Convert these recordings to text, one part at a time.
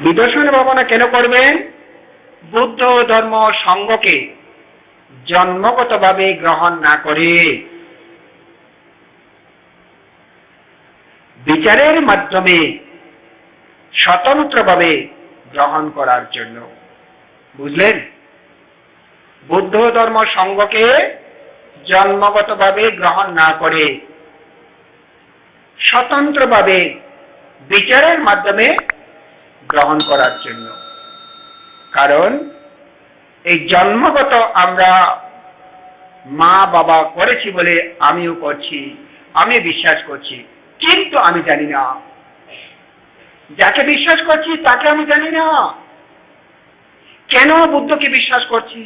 বিদর্শন ভাবনা কেন করবেন? বুদ্ধ ধর্ম সঙ্গকে জন্মগতভাবে গ্রহণ না করে বিচারের মাধ্যমে স্বতন্ত্রভাবে গ্রহণ করার জন্য। বুঝলেন? বুদ্ধ ধর্ম সঙ্গকে জন্মগতভাবে গ্রহণ না করে স্বতন্ত্রভাবে বিচারের মাধ্যমে গ্রহণ করার জন্য। কারণ এই জন্মগত আমরা মা বাবা করেছি বলে আমিও করছি, আমি বিশ্বাস করছি, কিন্তু আমি জানি না। যাকে বিশ্বাস করছি তাকে আমি জানি না। কেন বুদ্ধকে বিশ্বাস করছি,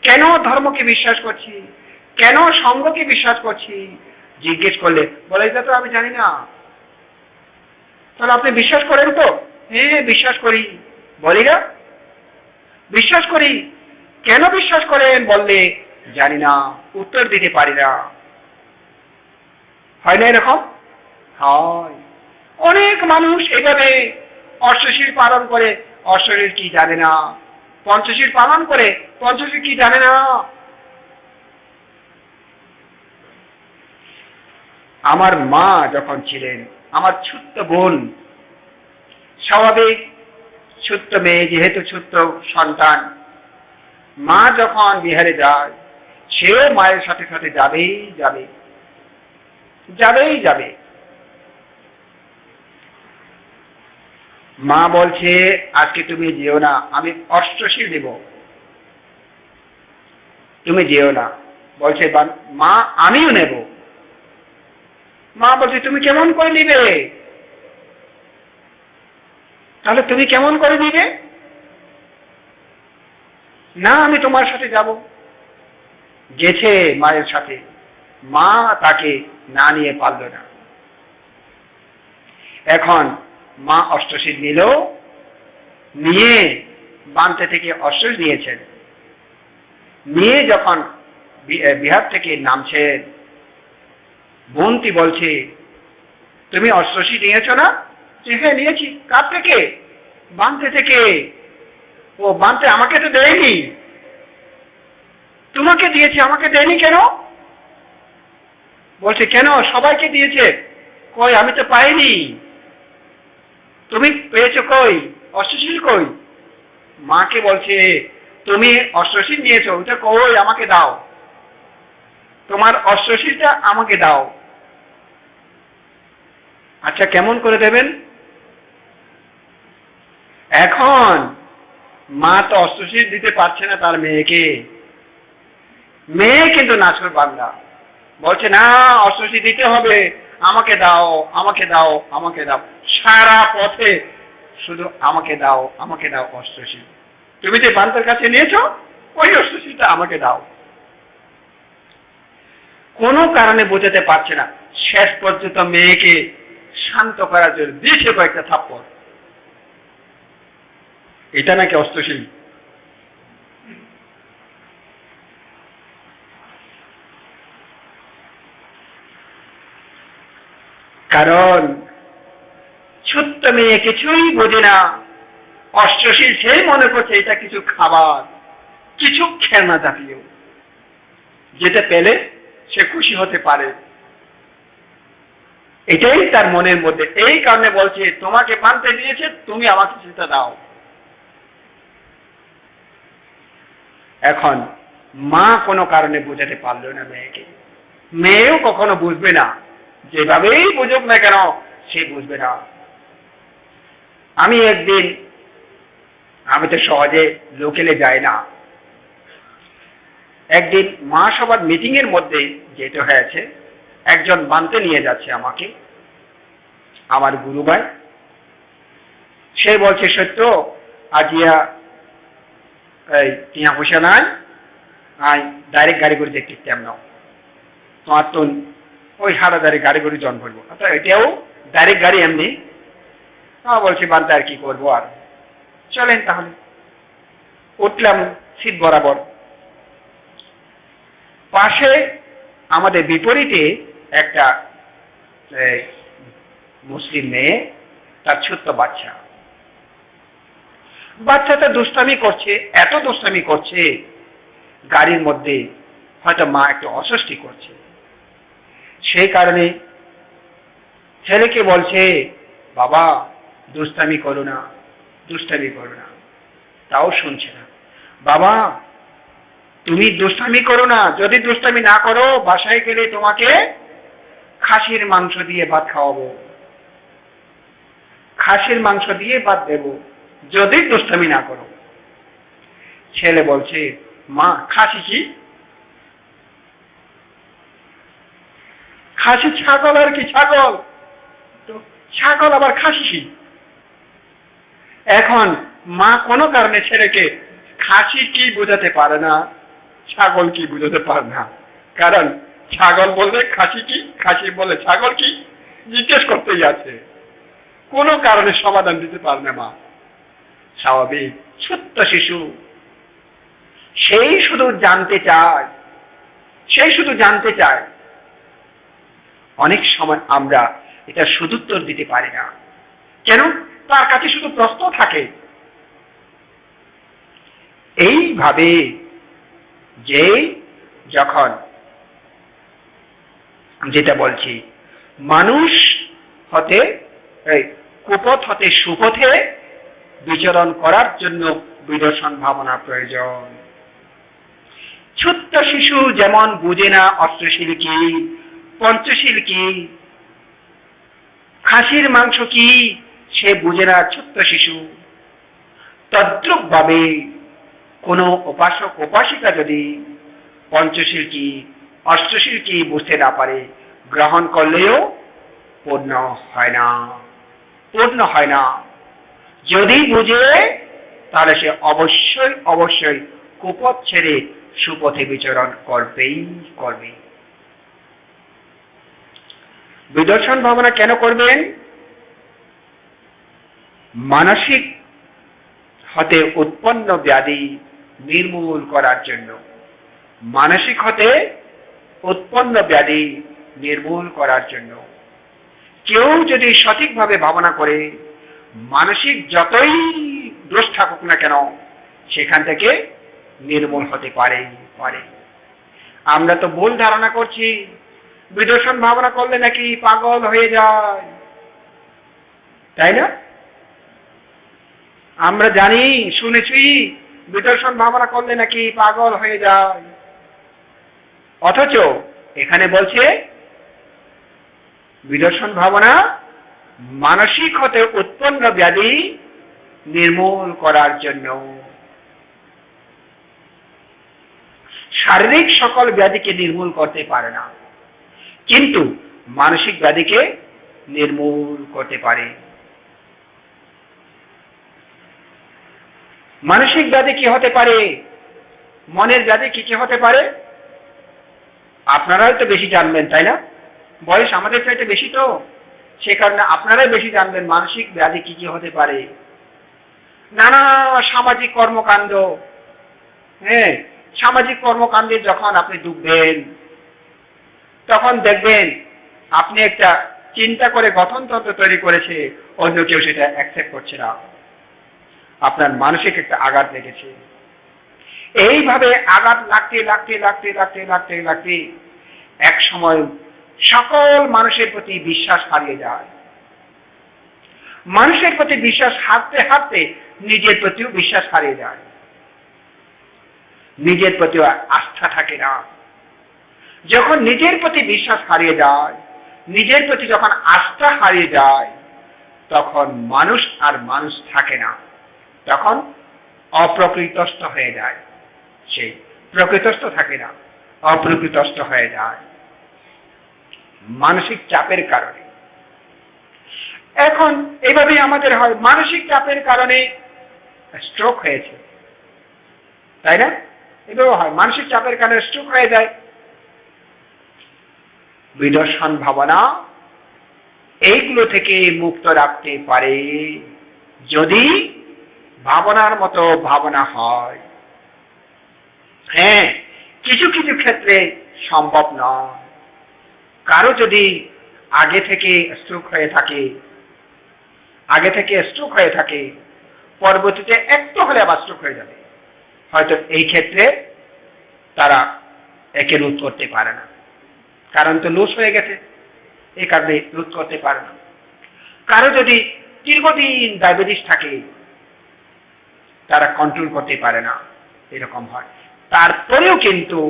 কেন ধর্মকে বিশ্বাস করছি, কেন সঙ্গকে বিশ্বাস করছি জিজ্ঞেস করলে বলে এটা তো আমি জানি না। তাহলে আপনি বিশ্বাস করেন তো? হ্যাঁ বিশ্বাস করি। বলি না বিশ্বাস করি। কেন বিশ্বাস করেন বললে জানি না, উত্তর দিতে পারি না। হয় না এরকম? হয়। অনেক মানুষ এভাবে অষ্টশীল পালন করে অষ্টশীল কি জানে না, পঞ্চশীল পালন করে পঞ্চশীল কি জানে না। আমার মা যখন ছিলেন, আমার ছোট্ট বোন, স্বাভাবিক ছোট্ট মেয়ে, যেহেতু ছোট্ট সন্তান, মা যখন বিহারে যায় সেও মায়ের সাথে সাথে যাবেই যাবে, যাবেই যাবে। মা বলছে আজকে তুমি যেও না, আমি অষ্টশীল দেব, তুমি যেও না। বলছে মা আমিও নেব। মা বলছে তুমি কেমন করে নিবে? তাহলে তুমি কেমন করে নিবে? না আমি তোমার সাথে যাব। গেছে মায়ের সাথে, মা তাকে না নিয়ে পারল না। এখন মা অষ্টশীল নিল, নিয়ে বান্তে থেকে অষ্টশীল নিয়েছেন, নিয়ে যখন বিহার থেকে নামছেন, বোনটি বলছে তুমি অষ্টশীল নিয়েছো না? হ্যাঁ নিয়েছি। কার থেকে? বান্তে থেকে। ও বান্তে আমাকে তো দেয়নি, তোমাকে দিয়েছে, আমাকে দেয়নি কেন? বলছে কেন সবাইকে দিয়েছে। কই আমি তো পাইনি। তুমি পেয়েছো কই? অষ্টশীল কই? মাকে বলছে তুমি অষ্টশীল নিয়েছো, ওটা কই আমাকে দাও, তোমার অষ্টশীলটা আমাকে দাও। আচ্ছা কেমন করে দেবেন? এখন মা তো অষ্টশীল দিতে পারছে না তার মেয়েকে, মেয়ে কিন্তু নাছর বান্দা, বলছে না অষ্টশীল দিতে হবে, আমাকে দাও, আমাকে দাও, আমাকে দাও। সারা পথে শুধু আমাকে দাও, আমাকে দাও অষ্টশীল। তুমি যে বান্তার কাছে নিয়েছো ওই অষ্টশীলটা আমাকে দাও। কোনো কারণে বোঝাতে পারছে না। শেষ পর্যন্ত মেয়েকে শান্ত করার জন্য দিয়েছে কয়েকটা থাপ্পড়। এটা নাকি অষ্টশীল? কারণ ছোট্ট মেয়ে কিছুই বোঝে না। অষ্টশীল সেই মনে করছে এটা কিছু খাবার, কিছু খেলনা জাতীয়, যেটা পেলে সে খুশি হতে পারে। এটাই তার মনের মধ্যে। এই কারণে বলছে তোমাকে পানতে দিয়েছে, তুমি আমাকে সেটা দাও। এখন মা কোনো কারণে বোঝাতে পারলো না মেয়েকে, মেয়েও কখনো বুঝবে না, যেভাবেই বুঝুক না কেন সে বুঝবে না। আমি একদিন, আমি তো সহজে লোকেলে যাই না, একদিন মহাসভার মিটিং এর মধ্যে যেতে হয়েছে, একজন বানতে নিয়ে যাচ্ছে আমাকে, আমার গুরু ভাই। সে বলছে সত্য আজিয়া টিয়া পয়সা নাই, আই ডাইরেক্ট গাড়ি করে দেখতে কেমন তোমার তো ওই হারাদারে গাড়ি করে জন ভরবো, এটাও ডাইরেক্ট গাড়ি এমনি। বলছি বানতে আর কি করবো, আর চলেন তাহলে। উঠলাম সিট বরাবর। পাশে আমাদের বিপরীতে একটা মুসলিম মেয়ে, তার ছোট্ট বাচ্চা। বাচ্চাটা দুষ্টামি করছে, এত দুষ্টামি করছে, গাড়ির মধ্যে হয়তো মা একটু অস্বস্তি করছে, সেই কারণে ছেলেকে বলছে, বাবা দুষ্টামি করো না, দুষ্টামি করো না। তাও শুনছে না। বাবা তুমি দুষ্টামি করো না, যদি দুষ্টামি না করো বাসায় গেলে তোমাকে খাসির মাংস দিয়ে ভাত খাওয়াবো, খাসির মাংস দিয়ে ভাত দেব, যদি দুষ্টামি না করো। ছেলে বলছে, মা খাসি কি? খাসি ছাগল আর কি, ছাগল তো, ছাগল আবার খাসি কি? এখন মা কোনো কারণে ছেলেকে খাসি কি বোঝাতে পারে না, ছাগল কি বোঝাতে পারে না। কারণ ছাগল বললে খাসি কি, খাসি বলে ছাগল কি, জিজ্ঞেস করতেই আছে, কোনো কারণে সমাধান দিতে পারে না মা। স্বাভাবিক ছোট্ট শিশু, সেই শুধু জানতে চায়, সেই শুধু জানতে চায়। অনেক সময় আমরা এটা সদুত্তর দিতে পারি না, কেন? তার কাছে শুধু প্রশ্ন থাকে। এইভাবে যে যখন যেটা বলছি, মানুষ হতে কুপথ হতে সুপথে বিচরণ করার জন্য বিদর্শন ভাবনা প্রয়োজন। ছোট্ট শিশু যেমন বুঝে না অষ্টশীল কি, পঞ্চশীল কি, খাসির মাংস কি, সে বুঝে না ছোট্ট শিশু। তদ্রূপ ভাবে কোন উপাসক উপাসিকা যদি পঞ্চশীল কি অষ্টশীল কি বুঝতে না পারে, গ্রহণ করলেও পূর্ণ হয় না, পূর্ণ হয় না। যদি বুঝে তাহলে সে অবশ্যই অবশ্যই কুপথ ছেড়ে সুপথে বিচরণ করবেই করবে। বিদর্শন ভাবনা কেন করবেন? মানসিক হতে উৎপন্ন ব্যাধি নির্মূল করার জন্য, মানসিক হতে উৎপন্ন ব্যাধি নির্মূল করার জন্য। কেউ যদি সঠিকভাবে ভাবনা করে, মানসিক যতই দোষ থাকুক না কেন সেখান থেকে নির্মূল হতে পারে। আমরা তো ভুল ধারণা করছি, বিদর্শন ভাবনা করলে নাকি পাগল হয়ে যায়, তাই না? আমরা জানি, শুনেছি বিদর্শন ভাবনা করলে নাকি পাগল হয়ে যায়, অথচ এখানে বলছে বিদর্শন ভাবনা মানসিক হতে উৎপন্ন ব্যাধি নির্মূল করার জন্য। শারীরিক সকল ব্যাধিকে নির্মূল করতে পারে না, কিন্তু মানসিক ব্যাধিকে নির্মূল করতে পারে। মানসিক ব্যাধি কি হতে পারে? মনের ব্যাধি কি কি হতে পারে? আপনারাই তো বেশি জানবেন, তাই না? বয়স আমাদের চাইতে বেশি, তো সে কারণে আপনারাই বেশি জানবেন মানসিক ব্যাধি কি কি হতে পারে। নানা সামাজিক কর্মকাণ্ড, হ্যাঁ, সামাজিক কর্মকাণ্ডে যখন আপনি ডুববেন তখন দেখবেন আপনি একটা চিন্তা করে গঠনতন্ত্র তৈরি করেছে, অন্য কেউ সেটা অ্যাকসেপ্ট করছে না, আপনার মানসিক একটা আঘাত লেগেছে। এইভাবে আঘাত লাগতে লাগতে লাগতে লাগতে লাগতে লাগতে এক সময় সকল মানুষের প্রতি বিশ্বাস হারিয়ে যায়। মানুষের প্রতি বিশ্বাস হারতে হারতে নিজের প্রতিও বিশ্বাস হারিয়ে যায়, নিজের প্রতিও আস্থা থাকে না। যখন নিজের প্রতি বিশ্বাস হারিয়ে যায়, নিজের প্রতি যখন আস্থা হারিয়ে যায়, তখন মানুষ আর মানুষ থাকে না, তখন অপ্রকৃতস্থ হয়ে যায়। সেই প্রকৃতস্থ থাকে না, অপ্রকৃতস্থ হয়ে যায় মানসিক চাপের কারণে। এখন এভাবেই আমাদের হয়, মানসিক চাপের কারণে স্ট্রোক হয়েছে, তাই না? এভাবে হয়, মানসিক চাপের কারণে স্ট্রোক হয়ে যায়। বিদর্শন ভাবনা এইগুলো থেকে মুক্ত রাখতে পারে, যদি ভাবনার মতো ভাবনা হয়। হ্যাঁ, কিছু কিছু ক্ষেত্রে সম্ভব নয়। কারো যদি আগে থেকে স্ট্রোক হয়ে থাকে, পরবর্তীতে একটু হলে আবার স্ট্রোক হয়ে যাবে। হয়তো এই ক্ষেত্রে তারা একে রোধ করতে পারে না, কারণ তো লুজ হয়ে গেছে, এই কারণে রোধ করতে পারে না। কারো যদি দীর্ঘদিন ডায়াবেটিস থাকে, তারা কন্ট্রোল করতে পারে না, এরকম হয়। তারপরেও কিন্তু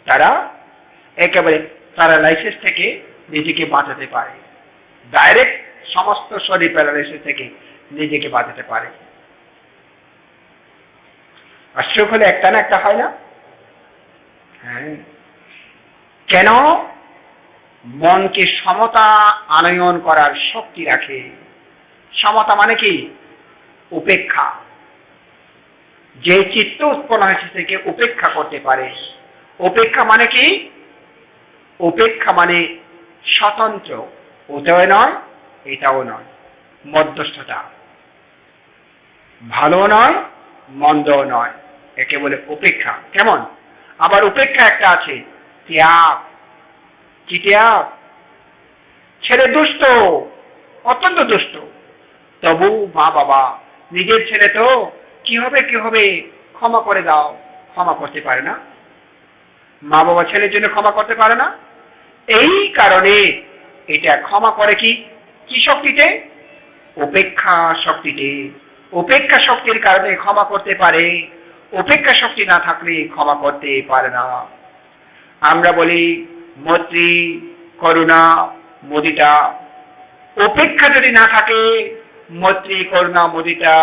তারা একেবারে প্যারালাইসিস থেকে নিজেকে বাঁচাতে পারে, ডাইরেক্ট সমস্ত শরীর প্যারালাইসিস থেকে নিজেকে বাঁচাতে পারে। আর স্ট্রোক হলে একটা না একটা হয় না? হ্যাঁ। কেন? মনকে সমতা আনয়ন করার শক্তি রাখে। সমতা মানে কি? উপেক্ষা। যে চিত্ত উৎপন্ন হয়েছে থেকে উপেক্ষা করতে পারে। উপেক্ষা মানে কি? উপেক্ষা মানে স্বতন্ত্র, ওটাও নয় এটাও নয়, মধ্যস্থতা, ভালো নয় মন্দও নয়, একে বলে উপেক্ষা। কেমন? আবার উপেক্ষা একটা আছে ত্যাগ। কি ত্যাগ? ছেলে দুষ্ট, অত্যন্ত দুষ্ট, তবু মা বাবা নিজের ছেলে তো কি হবে ক্ষমা করে দাও, ক্ষমা করতে পারে না। মা বাবা ছেলের জন্য ক্ষমা করতে পারে না। এই কারণে এটা ক্ষমা করে কি শক্তিতে? উপেক্ষা শক্তিতে। উপেক্ষা শক্তির কারণে ক্ষমা করতে পারে, উপেক্ষা শক্তি না থাকলে ক্ষমা করতে পারে না। আমরা বলি মৈত্রী, করুণা, মুদিতা। উপেক্ষা যদি না থাকে, মৈত্রী, করুণা, মুদিতা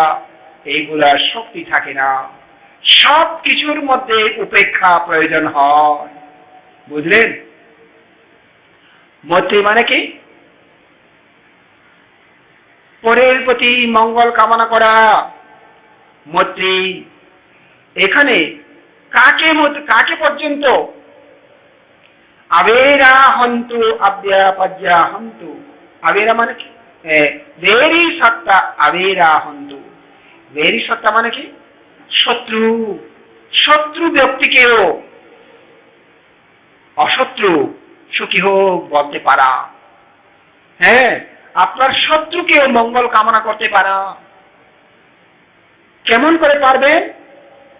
এইগুলার শক্তি থাকে না। সব কিছুর মধ্যে উপেক্ষা প্রয়োজন হয়, বুঝলেন? মৈত্রী মানে কি? পরের প্রতি মঙ্গল কামনা করা, মৈত্রী। এখানে কাকে পর্যন্ত? আবেরা হন্তু আব্যাপজ্যা হন্তু। আবেরা মানে কি? বেরি সত্তা আবেরা হন্তু। বেরি সত্তা মানে কি? শত্রু। শত্রু ব্যক্তিকেও অশত্রু সুখী হোক বলতে পারা। হ্যাঁ, আপনার শত্রুকেও মঙ্গল কামনা করতে পারা। কেমন করে পারবে?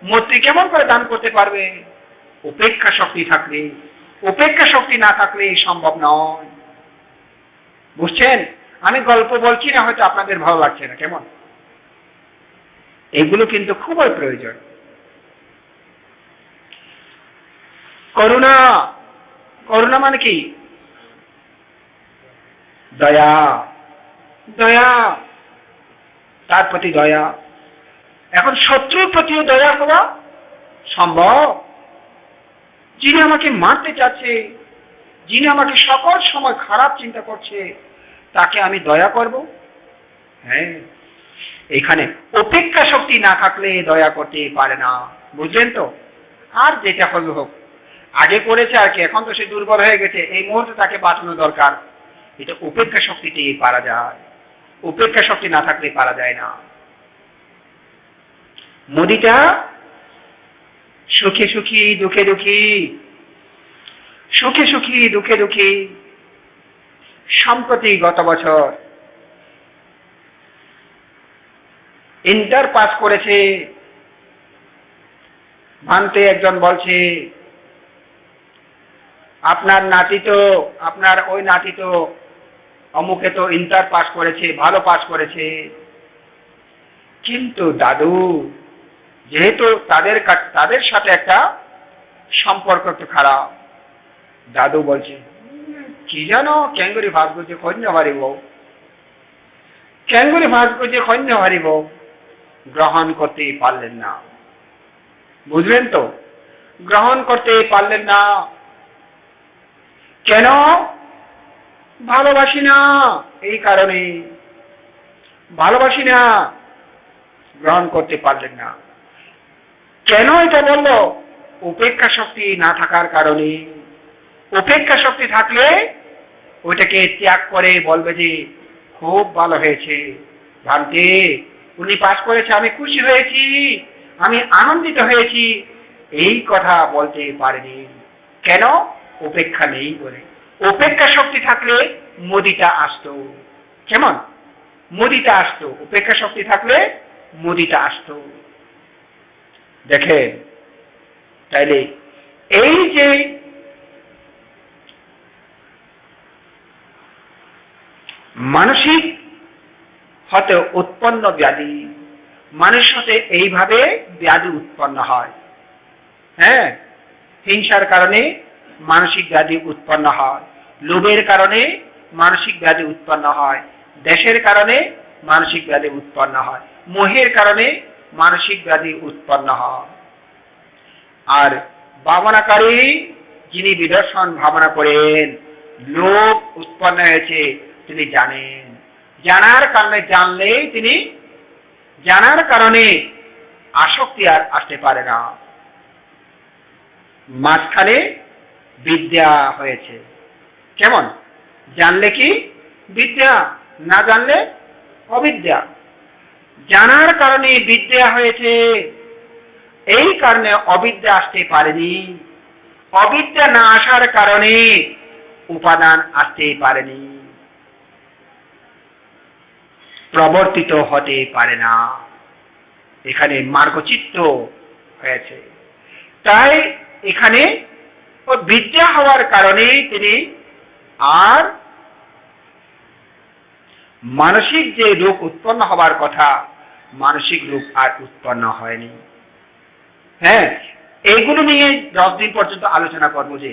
মৈত্রী কেমন করে দান করতে পারবে? উপেক্ষা শক্তি থাকলে। উপেক্ষা শক্তি না থাকলে সম্ভব নয়। বুঝছেন? আমি গল্প বলছি না, হয়তো আপনাদের ভালো লাগছে না। কেমন? এগুলো কিন্তু খুবই প্রয়োজন। করুণা। করুণা মানে কি? দয়া। দয়া, তার প্রতি দয়া। এখন শত্রুর প্রতিও দয়া করা সম্ভব? যিনি আমাকে মারতে চাচ্ছে, যিনি আমাকে সকল সময় খারাপ চিন্তা করছে, তাকে আমি দয়া করব? হ্যাঁ, এখানে উপেক্ষা শক্তি না থাকলে দয়া করতে পারে না। বুঝলেন তো? আর যেটা হবে হোক, আগে করেছে আর কি, এখন তো সে দুর্বল হয়ে গেছে, এই মুহূর্তে তাকে বাঁচানো দরকার। এটা উপেক্ষা শক্তিতে পারা যায়, উপেক্ষা শক্তি না থাকলে পারা যায় না। মুদিতা, সুখে সুখী দুঃখে দুঃখী, সুখে সুখী দুঃখে দুঃখী। সম্প্রতি গত বছর ইন্টার পাস করেছে, ভান্তে একজন বলছে, আপনার নাতি তো, আপনার ওই নাতি তো অমুকে তো ইন্টার পাস করেছে, ভালো পাস করেছে, কিন্তু দাদু যেহেতু তাদের সাথে একটা সম্পর্ক একটু খারাপ, দাদু বলছে কি জানো ক্যাঙ্গুরি ভাগ্য যে কন্যা হারিব, ক্যাঙ্গুরি ভাগ্য যে কন্যা হারিব। গ্রহণ করতে পারলেন না। বুঝলেন তো? গ্রহণ করতে পারলেন না। কেন? ভালোবাসি না, এই কারণে ভালোবাসি না, গ্রহণ করতে পারলেন না। কেন এটা বললো? উপেক্ষা শক্তি না থাকার কারণে। উপেক্ষা শক্তি থাকলে ওইটাকে ত্যাগ করে বলবে যে খুব ভালো হয়েছে, ভান্তে উনি পাস করেছে, আমি খুশি হয়েছি, আমি আনন্দিত হয়েছি, এই কথা বলতে পারেনি। কেন? উপেক্ষা নেই বলে। উপেক্ষা শক্তি থাকলে মুদিতা আসতো। কেমন? মুদিটা আসতো, উপেক্ষা শক্তি থাকলে মুদিটা আসতো। দেখেন, তাইলে এই যে মানসিক হতে উৎপন্ন ব্যাধি, মানুষ হতে এইভাবে ব্যাধি উৎপন্ন হয়। হ্যাঁ, হিংসার কারণে মানসিক ব্যাধি উৎপন্ন হয়, লোভের কারণে মানসিক ব্যাধি উৎপন্ন হয়, দেশের কারণে মানসিক ব্যাধি উৎপন্ন হয়, মোহের কারণে মানসিক ব্যাধি উৎপন্ন হয়। আর ভাবনাকারী যিনি বিদর্শন ভাবনা করেন, লোভ উৎপন্ন হয়েছে তিনি জানেন, জানার কারণে, জানলেই তিনি, জানার কারণে আসক্তি আর আসতে পারে না। মাঝখানে বিদ্যা হয়েছে। কেমন? জানলে কি বিদ্যা, না জানলে অবিদ্যা। জানার কারণে বিদ্যা হয়েছে, এই কারণে অবিদ্যা আসতে পারেনি। অবিদ্যা না আসার কারণে উপাদান আসতে পারেনি, প্রবর্তিত হতে পারে না। এখানে মার্গচিত্ত হয়েছে। তাই এখানে বিদ্যা হওয়ার কারণে তিনি আর মানসিক যে রূপ উৎপন্ন হবার কথা, মানসিক রূপ আর উৎপন্ন হয়নি। হ্যাঁ, এইগুলো নিয়ে 10 দিন পর্যন্ত আলোচনা করবো। যে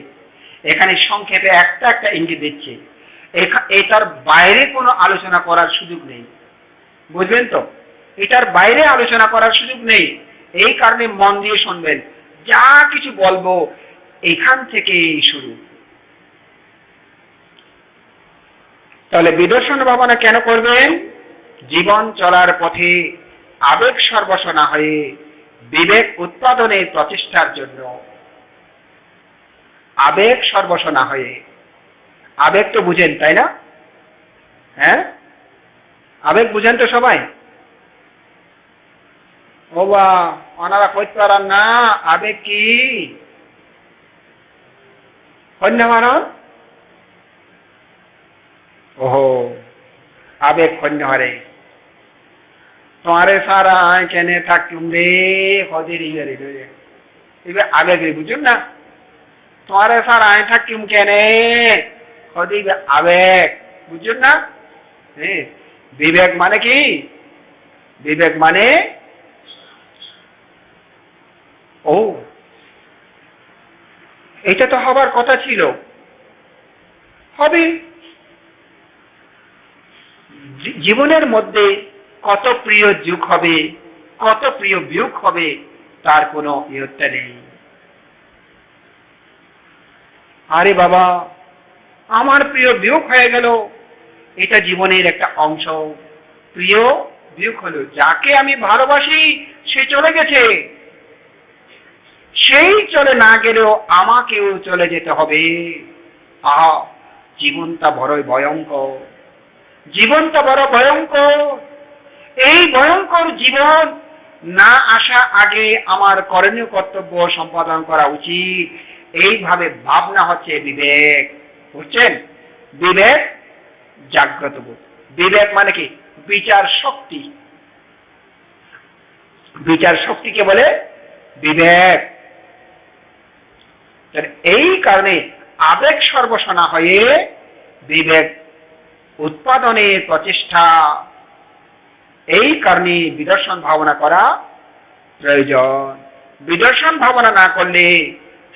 এখানে সংক্ষেপে একটা একটা ইঙ্গিত দিচ্ছে, এটার বাইরে কোনো আলোচনা করার সুযোগ নেই। বুঝলেন তো? এটার বাইরে আলোচনা করার সুযোগ নেই। এই কারণে মন দিয়ে শুনবেন, যা কিছু বলবো এখান থেকে শুরু। তাহলে বিদর্শন ভাবনা কেন করবেন? জীবন চলার পথে আবেগ সর্বস্ব না হয়ে বিবেক উৎপাদনের প্রচেষ্টার জন্য। আবেগ সর্বস্ব না হয়ে, আবেগ তো বুঝেন তাই না? হ্যাঁ, আবেগ বুঝেন তো সবাই? ও বা, ওনারা কইতে পারেন না আবেগ কি? কন্যা মানব, ওহো, আবেগ কন্যা হরে তোমারে সারা কেনে থাকুম রে হদের ইয়ারে এবার আবেগ বুঝুন না। তোমারে সারা আয় থাকিম কেনে হদি আবেগ বুঝুন না। হ্যাঁ, বিবেক মানে কি? বিবেক মানে ও, এটা তো হবার কথা ছিল, হবে। জীবনের মধ্যে কত প্রিয় যুগ হবে, কত প্রিয় বিয়োগ হবে, তার কোনো ইয়ত্তা নেই। আরে বাবা, আমার প্রিয় বিয়োগ হয়ে গেল, এটা জীবনের একটা অংশ। প্রিয় বিয়োগ হলো, যাকে আমি ভালোবাসি সে চলে গেছে, সেই চলে না গেলেও আমাকেও চলে যেতে হবে। আহা, জীবনটা বড়ই ভয়ঙ্কর, জীবনটা বড় ভয়ঙ্কর। এই ভয়ঙ্কর জীবন না আসা আগে আমার করণীয় কর্তব্য সম্পাদন করা উচিত, এইভাবে ভাবনা হচ্ছে বিবেক। বুঝছেন? বিবেক জাগ্রত বোধ। বিবেক মানে কি? বিচার শক্তি। বিচার শক্তিকে বলে বিবেক। এই কারণে আবেগ সর্বস্ব না হয়ে বিবেক উৎপাদনের প্রচেষ্টা, এই কারণে বিদর্শন ভাবনা করা প্রয়োজন। বিদর্শন ভাবনা না করলে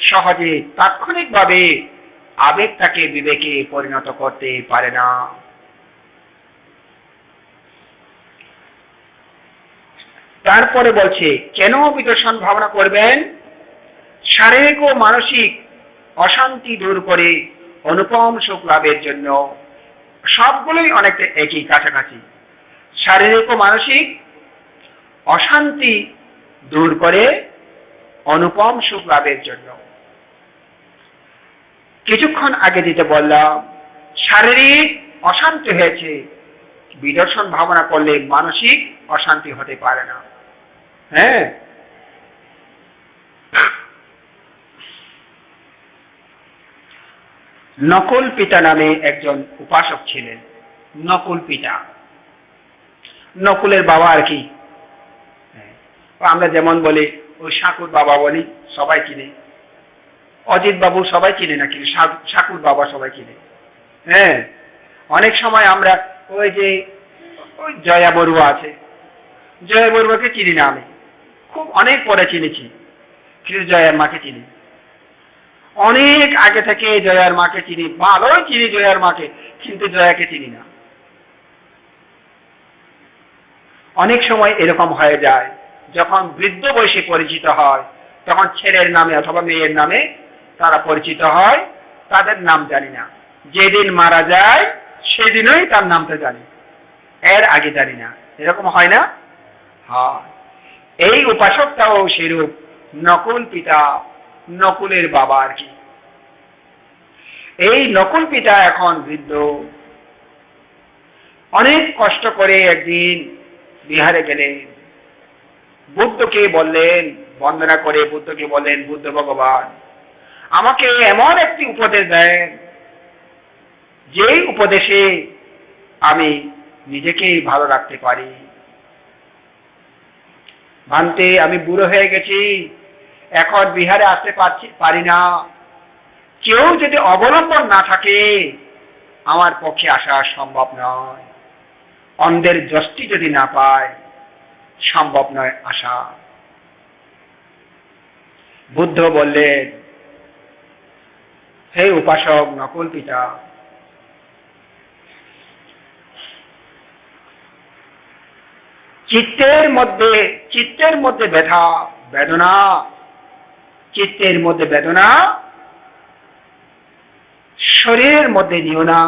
সহজে তাৎক্ষণিকভাবে আবেগটাকে বিবেকে পরিণত করতে পারে না। তারপরে বলছে কেন বিদর্শন ভাবনা করবেন? শারীরিক ও মানসিক অশান্তি দূর করে অনুপম সুখ লাভের জন্য। সবগুলোই অনেকটা একই, কাছাকাছি। শারীরিক ও মানসিক অশান্তি দূর করে অনুপম সুখ লাভের জন্য। কিছুক্ষণ আগে যেটা বললাম, শারীরিক অশান্তি হয়েছে, বিদর্শন ভাবনা করলে মানসিক অশান্তি হতে পারে না। হ্যাঁ, নকুল পিতা নামে একজন উপাসক ছিলেন। নকুল পিতা, নকুলের বাবা আর কি। আমরা যেমন বলি ওই সাকুর বাবা বলি, সবাই চিনে। অজিত বাবু সবাই চিনে না, কিন্তু সাকুর বাবা সবাই চিনে। হ্যাঁ, অনেক সময় আমরা ওই যে ওই জয়া বড়ুয়া আছে, জয়া বড়ুয়াকে চিনি না আমি, খুব অনেক পরে চিনেছি, কিন্তু জয়ার মাকে চিনি। অনেক আগে থেকে জয়ার মাকে চিনি, ভালোই চিনি জয়ার মাকে, কিন্তু জয়াকে চিনি না। অনেক সময় এরকম হয়ে যায়, যখন বৃদ্ধ বয়সে পরিচিত হয় তখন ছেলের নামে অথবা মেয়ের নামে তারা পরিচিত হয়, তাদের নাম জানি না। যেদিন মারা যায় সেদিনই তার নামটা জানি, এর আগে জানি না। এরকম হয় না? হ্যাঁ, এই উপাসকটাও সেরূপ। নকুল পিতা, নকুলের বাবা আর কি। এই নকুল পিতা এখন বৃদ্ধ, অনেক কষ্ট করে একদিন বিহারে গেলেন। বুদ্ধকে বললেন, বন্দনা করে বুদ্ধকে বললেন, বুদ্ধ ভগবান আমাকে এমন একটি উপদেশ দেন, যেই উপদেশে আমি নিজেকেই ভালো রাখতে পারি। ভান্তে, আমি বুড়ো হয়ে গেছি, এখন বিহারে আসতে পারি না। কেউ যদি অবলম্বন না থাকে আমার পক্ষে আসা সম্ভব নয়। অন্ধের যষ্টি যদি না পায় সম্ভব নয় আসা। বুদ্ধ বললেন, হে উপাসক নকুল পিতা, চিত্তের মধ্যে ব্যথা বেদনা, চিত্তের মধ্যে বেদনা শরীরের মধ্যে নিও না।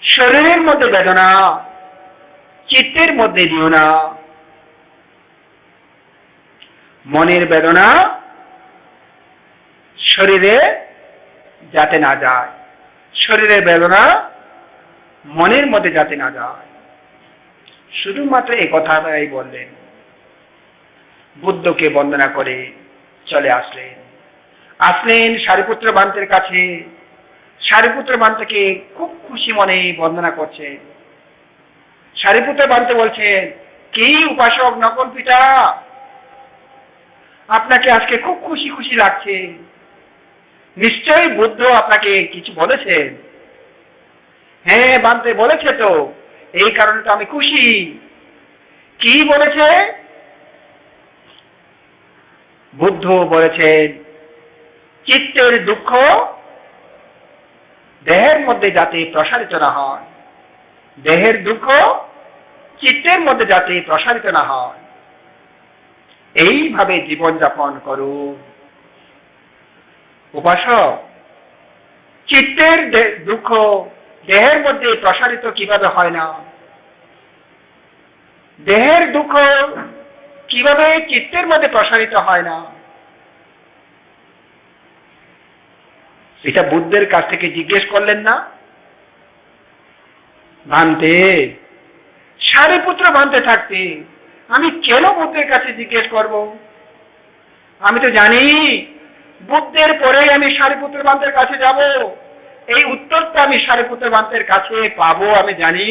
শরীরের মধ্যে বেদনা চিত্তের মধ্যে নিও না। মনের বেদনা শরীরে যাতে না যায়, শরীরের বেদনা মনের মধ্যে যাতে না যায়। শুধুমাত্র এই কথাটাই বললেন। বুদ্ধকে বন্দনা করে চলে আসলেন সারিপুত্র ভান্তের কাছে। সারিপুত্র ভান্তেকে খুব খুশি মনে বন্দনা করছে। সারিপুত্র ভান্তে বলছেন, কি উপাসক নকুল পিতা, আপনাকে আজকে খুব খুশি খুশি লাগছে, নিশ্চয়ই বুদ্ধ আপনাকে কিছু বলেছেন। হ্যাঁ ভান্তে, বলেছে তো, এই কারণে তো আমি খুশি। কি বলেছে? বুদ্ধ বলেছেন, চিত্তের দুঃখ দেহের মধ্যে যাতে প্রসারিত না হয়, দেহের দুঃখ চিত্তের মধ্যে যাতে প্রসারিত না হয়, এইভাবে জীবনযাপন করুন। উপাসক, চিত্তের দুঃখ দেহের মধ্যে প্রসারিত কিভাবে হয় না? দেহের দুঃখ কিভাবে চিত্তের মধ্যে প্রসারিত হয় না? এটা বুদ্ধের কাছ থেকে জিজ্ঞেস করলেন না? ভান্তে, সারিপুত্র ভান্তে থাকতে আমি কেন বুদ্ধের কাছে জিজ্ঞেস করব? আমি তো জানি বুদ্ধের পরে আমি সারিপুত্র ভান্তের কাছে যাব, এই উত্তরটা আমি সারিপুত্র ভান্তের কাছে পাবো আমি জানি।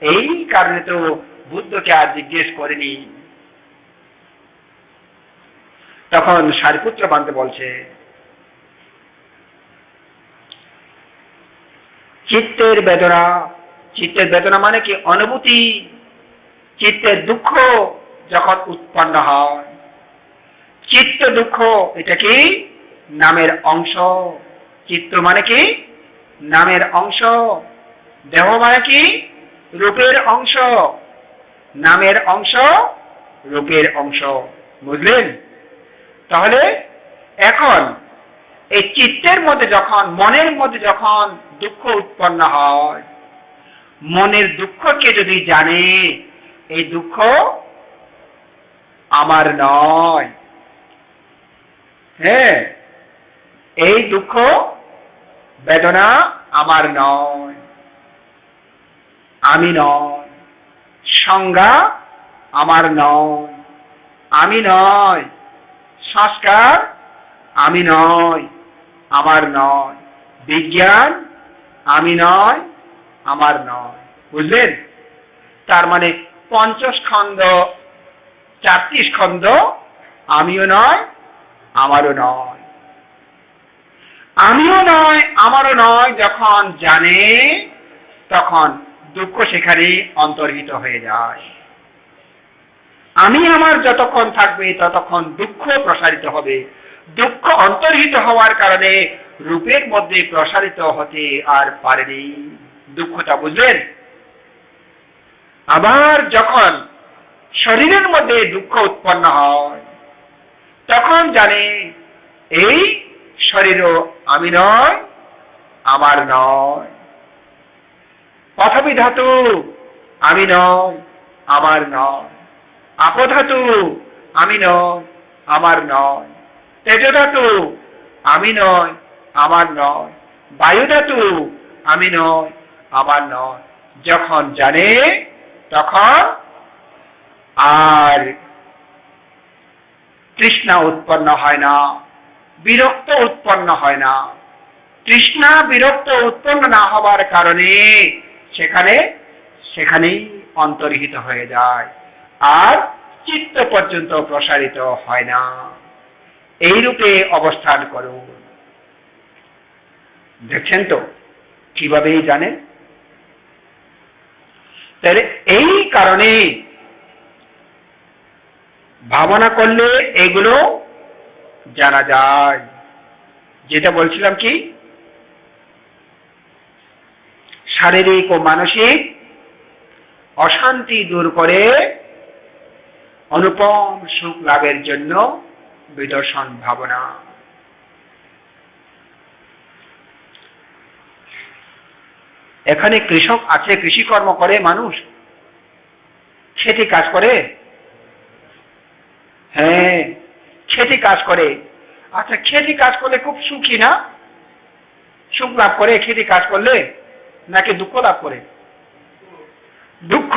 এই কারণে তো বুদ্ধকে আর জিজ্ঞেস করিনি। তখন সারিপুত্র ভান্তে বলছে, চিত্তের বেদনা, চিত্তের বেদনা মানে কি? অনুভূতি। চিত্তের দুঃখ যখন উৎপন্ন হয়, চিত্ত দুঃখ এটা কি? নামের অংশ। চিত্ত মানে কি? নামের অংশ। দেহ মানে কি? রূপের অংশ। নামের অংশ, রূপের অংশ। বুঝলেন? তাহলে এখন এই চিত্তের মধ্যে যখন, মনের মধ্যে যখন দুঃখ উৎপন্ন হয়, মনের দুঃখকে যদি জানে এই দুঃখ আমার নয়, হ্যাঁ, এই দুঃখ বেদনা আমার নয়, আমি নয়, সংজ্ঞা আমার নয়, আমি নয়, সংস্কার আমি নয়, আমার নয়, বিজ্ঞান আমি নয়, আমার নয়। বুঝলেন? তার মানে 50 খণ্ড 34 খণ্ড আমিও নয় আমারও নয়, আমিও নয় আমারও নয় যখন জানে তখন দুঃখ সেখানেই অন্তর্হিত হয়ে যায়। আমি আমার যতক্ষণ থাকবে ততক্ষণ দুঃখ প্রসারিত হবে। দুঃখ অন্তর্হিত হওয়ার কারণে রূপের মধ্যে প্রসারিত হতে আর পারেনি। দুঃখটা বুঝলেন? আবার যখন শরীরের মধ্যে দুঃখ উৎপন্ন হয় তখন জানে এই শরীরও আমি নয় আমার নয়। পৃথিবী ধাতু আমি নয় আমার নয়, আপো ধাতু আমি নয় আমার নয়, তেজ ধাতু আমি নয় আমার নয়, বায়ু ধাতু আমি নয় আমার নয়। যখন জানে তখন আর তৃষ্ণা উৎপন্ন হয় না, বিরক্ত উৎপন্ন হয় না। তৃষ্ণা বিরক্ত উৎপন্ন না হবার কারণে সেখানেই অন্তর্হিত হয়ে যায়, আর চিত্ত পর্যন্ত প্রসারিত হয় না। এই রূপে অবস্থান করুন। দেখছেন তো কিভাবে জানেন? তাহলে এই কারণে ভাবনা করলে এগুলো জানা যায়। যেটা বলছিলাম কি, শারীরিক ও মানসিক অশান্তি দূর করে অনুপম সুখ লাভের জন্য বিদর্শন ভাবনা। এখানে কৃষক আছে, কৃষিকর্ম করে মানুষ, খেতে কাজ করে। হ্যাঁ, খেতে কাজ করে। আচ্ছা, খেতে কাজ করলে খুব সুখী না? সুখ লাভ করে খেতে কাজ করলে, নাকি দুঃখ লাভ করে? দুঃখ।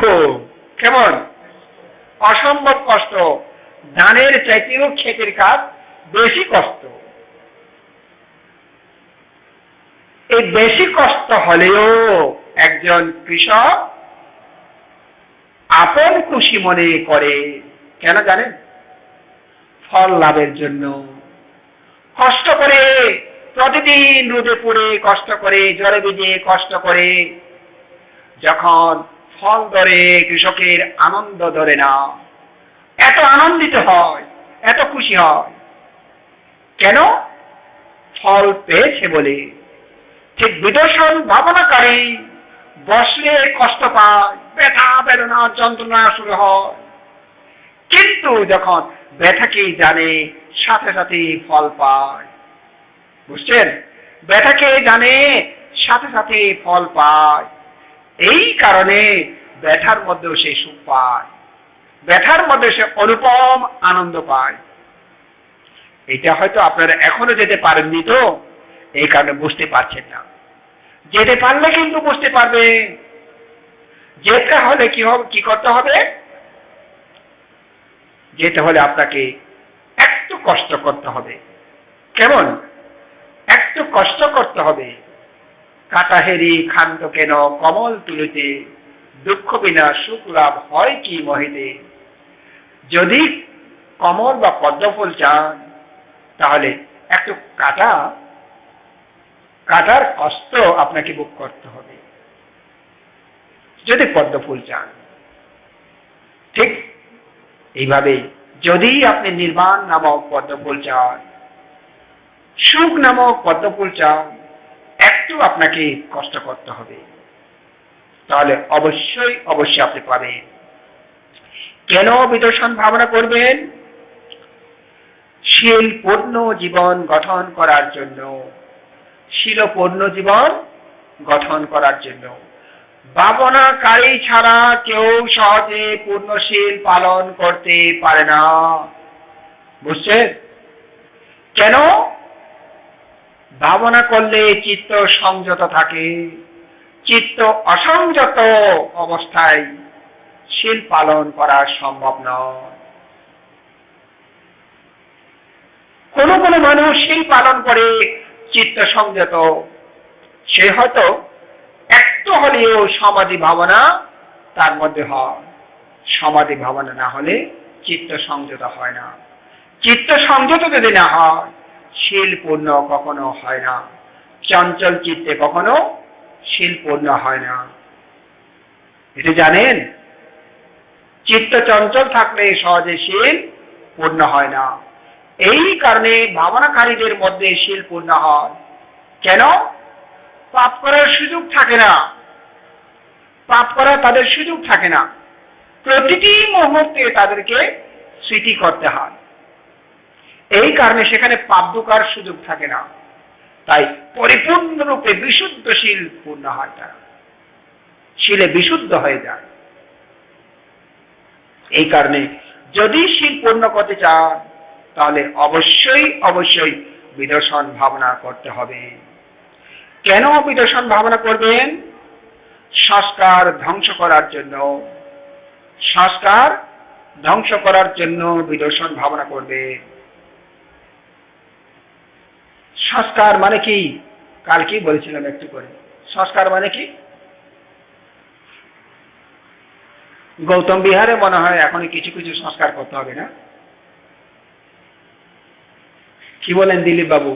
কেমন? অসম্ভব কষ্ট। ধানের চাইতেও ক্ষেতের কাজ বেশি কষ্ট। এই বেশি কষ্ট হলেও একজন কৃষক আপন খুশি মনে করে। কেন জানেন? ফল লাভের জন্য। কষ্ট করে, প্রতিদিন রোদে পুড়ে কষ্ট করে, জলে ভিজে কষ্ট করে, যখন ফল ধরে কৃষকের আনন্দ ধরে না। এত আনন্দিত হয়, এত খুশি হয় কেন? ফল পেয়েছে বলে। ঠিক বিদর্শন ভাবনাকারী বসলে কষ্ট পায়, ব্যথা বেদনা যন্ত্রণা শুরু হয়, কিন্তু যখন ব্যথাকেই জানে সাথে সাথে ফল পায়। বুঝছেন? ব্যথাকে জানে সাথে সাথে ফল পায়। এই কারণে ব্যথার মধ্যেও সে সুখ পায়, ব্যথার মধ্যে সে অনুপম আনন্দ পায়। এটা হয়তো আপনারা এখনো যেতে পারেননি, তো এই কারণে বুঝতে পারছেন না। যেতে পারলে কিন্তু বুঝতে পারবে। যেতে হলে কি করতে হবে? যেতে হলে আপনাকে একটু কষ্ট করতে হবে। কেমন? একটু কষ্ট করতে হবে। কাটাহেরি খান্ত কেন কমল তুলিতে, দুঃখ বিনা সুখ লাভ হয় কি মহিতে। যদি কমল বা পদ্মফুল চান তাহলে একটু কাটার কষ্ট আপনাকে ভোগ করতে হবে, যদি পদ্মফুল চান। ঠিক এইভাবে যদি আপনি নির্বাণ নামক পদ্মফুল চান, সুখ নামক পদ্মফুল চান, একটু আপনাকে কষ্ট করতে হবে, তাহলে অবশ্যই আপনি পাবেন। কেন বিদর্শন ভাবনা করবেন? শীলপূর্ণ জীবন গঠন করার জন্য। শীলপূর্ণ জীবন গঠন করার জন্য। ভাবনাকারী ছাড়া কেউ সহজে পূর্ণশীল পালন করতে পারে না। বুঝছেন? কেন? ভাবনা করলে চিত্ত সংযত থাকে। চিত্ত অসংযত অবস্থায় শীল পালন করা সম্ভব নয়। কোন মানুষ শীল পালন করে চিত্ত সংযত, সে হয়তো একটু হলেও সমাধি ভাবনা তার মধ্যে হয়। সমাধি ভাবনা না হলে চিত্ত সংযত হয় না। চিত্ত সংযত যদি না হয়, শীল পূর্ণ কখনো হয় না। চঞ্চল চিত্তে কখনো শীল পূর্ণ হয় না। এটা জানেন? চিত্ত চঞ্চল থাকলে সহজে শীল পূর্ণ হয় না। এই কারণে ভাবনাকারীদের মধ্যে শীল পূর্ণ হয়। কেন? পাপ করার সুযোগ থাকে না। পাপ করার তাদের সুযোগ থাকে না। প্রতিটি মুহূর্তে তাদেরকে স্মৃতি করতে হয়। এই কারণে সেখানে পাপ ঢোকার সুযোগ থাকে না। তাই পরিপূর্ণরূপে বিশুদ্ধ শীল পূর্ণ হয়, তারা শীলে বিশুদ্ধ হয়ে যায়। এই কারণে যদি শীল পূর্ণ করতে চান, তাহলে অবশ্যই অবশ্যই বিদর্শন ভাবনা করতে হবে। কেন বিদর্শন ভাবনা করবেন? সংস্কার ধ্বংস করার জন্য। সংস্কার ধ্বংস করার জন্য বিদর্শন ভাবনা করবে। সংস্কার মানে কি? কালকেই বলেছিলাম একটু করে। সংস্কার মানে কি? গৌতম বিহারে মনে হয় এখন কিছু কিছু সংস্কার করতে হবে না? কি বলেন দিলীপ বাবু?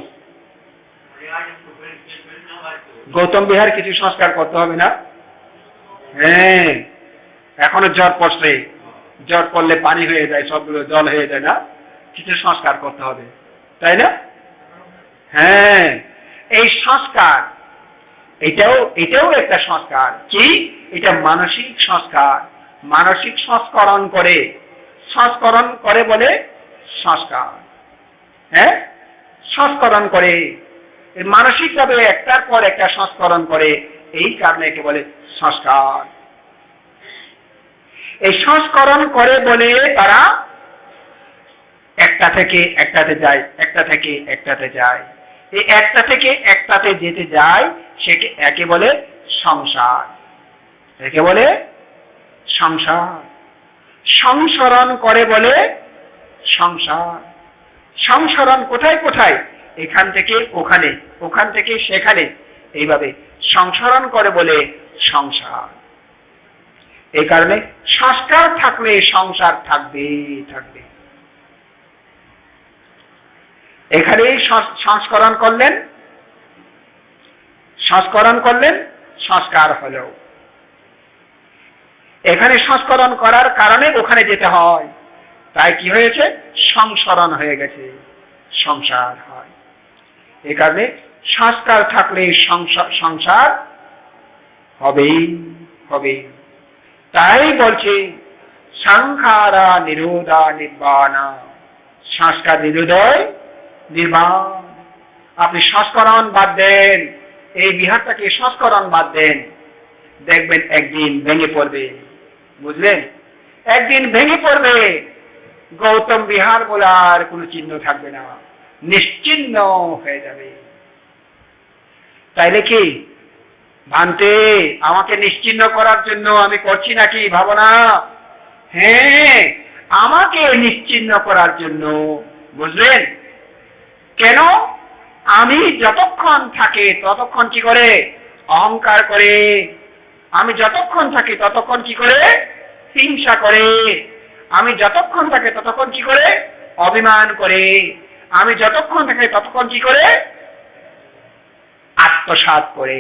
গৌতম বিহার কিছু সংস্কার করতে হবে না? হ্যাঁ, এখনো জ্বর পড়ছে। জ্বর পড়লে পানি হয়ে যায়, সবগুলো জল হয়ে যায় না? কিছু সংস্কার করতে হবে, তাই না? হ্যাঁ, এই সংস্কার, এটাও একটা সংস্কার। কি? এটা মানসিক সংস্কার। মানসিক সংস্করণ করে। সংস্করণ করে বলে সংস্কার। হ্যাঁ, সংস্করণ করে। মানসিকভাবে একটার পর একটা সংস্করণ করে। এই কারণে একে বলে সংস্কার। এই সংস্করণ করে বলে তারা একটা থেকে একটাতে যায়, একটা থেকে একটাতে যায়। এই একটা থেকে একটাতে যেতে যায়, সেকে একে বলে সংসার। একে বলে সংসার। সংসরণ করে বলে সংসার। সংসরণ কোথায় কোথায়? এখান থেকে ওখানে, ওখান থেকে সেখানে, এইভাবে সংসরণ করে বলে সংসার। এই কারণে সংস্কার থাকলে সংসার থাকবে থাকবে। এখানে সংস্করণ করলেন, সংস্করণ করলেন, সংস্কার হলো। এখানে সংস্করণ করার কারণে ওখানে যেতে হয়। তাই কি হয়েছে? সংসরণ হয়ে গেছে, সংসার হয়। এই কারণে সংস্কার থাকলে সংসার হবেই হবে। তাই বলছে সংখারা নিরোধা নির্বাণা। সংস্কার নিরোধয় নির্বাণ। আপনি সংস্করণ বাদ দেন, এই বিহারটাকে সংস্করণ বাদ দেন, দেখবেন একদিন ভেঙে পড়বে। বুঝলেন? একদিন ভেঙে পড়বে। গৌতম বিহার বলার কোনো চিহ্ন থাকবে না, নিশ্চিহ্ন হয়ে যাবে। তাইলে কি ভান্তে আমাকে নিশ্চিহ্ন করার জন্য আমি করছি নাকি ভাবনা? হ্যাঁ, আমাকে নিশ্চিহ্ন করার জন্য। বুঝলেন? কেন? আমি যতক্ষণ থাকে ততক্ষণ কি করে? অহংকার করে। আমি যতক্ষণ থাকি ততক্ষণ কি করে? হিংসা করে। আমি যতক্ষণ থাকে ততক্ষণ কি করে? অভিমান করে। আমি যতক্ষণ থাকে ততক্ষণ কি করে? আত্মসাৎ করে।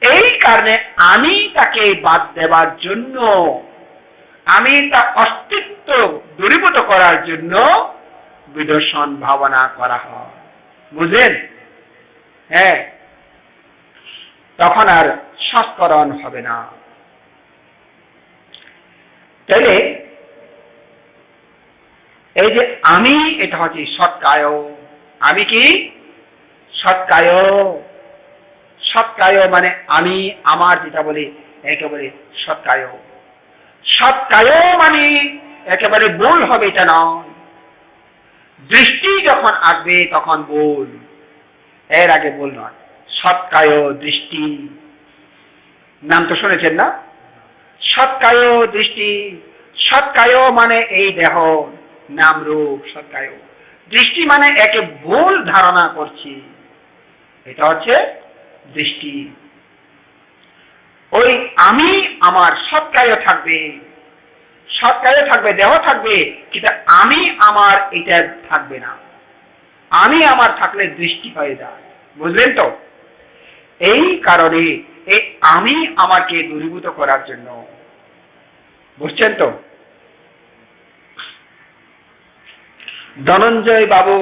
এই কারণে আমি তাকে বাদ দেবার জন্য, আমি তার অস্তিত্ব দূরীভূত করার জন্য বিদর্শন ভাবনা করা হয়। বুঝলেন? হ্যাঁ, তখন আর সংস্করণ হবে না। তাহলে এই যে আমি, এটা হচ্ছে সৎকায়। আমি কি? সৎকায়। সৎকায় মানে আমি, আমার যেটা বলি একেবারে সৎকায়। সৎকায় মানে একেবারে ভুল হবে এটা নয়। দৃষ্টি যখন আসবে তখন ভুল, এর আগে ভুল নয়। সৎকায় দৃষ্টি, নাম তো শুনেছেন না? সৎকায় দৃষ্টি। সৎকায় মানে এই দেহ, নাম রূপ সৎকায়। দৃষ্টি মানে একে ভুল ধারণা করছি, এটা হচ্ছে দৃষ্টি। ওই আমি আমার সৎকারে থাকবে, সৎকারে থাকবে, দেহ থাকবে, কিন্তু আমি আমার এটা থাকবে না। আমি আমার থাকলে দৃষ্টি হয়ে যায়। বুঝলেন তো? এই কারণে এই আমি আমাকে দূরীভূত করার জন্য, বুঝছেন তো? ধনঞ্জয় বাবু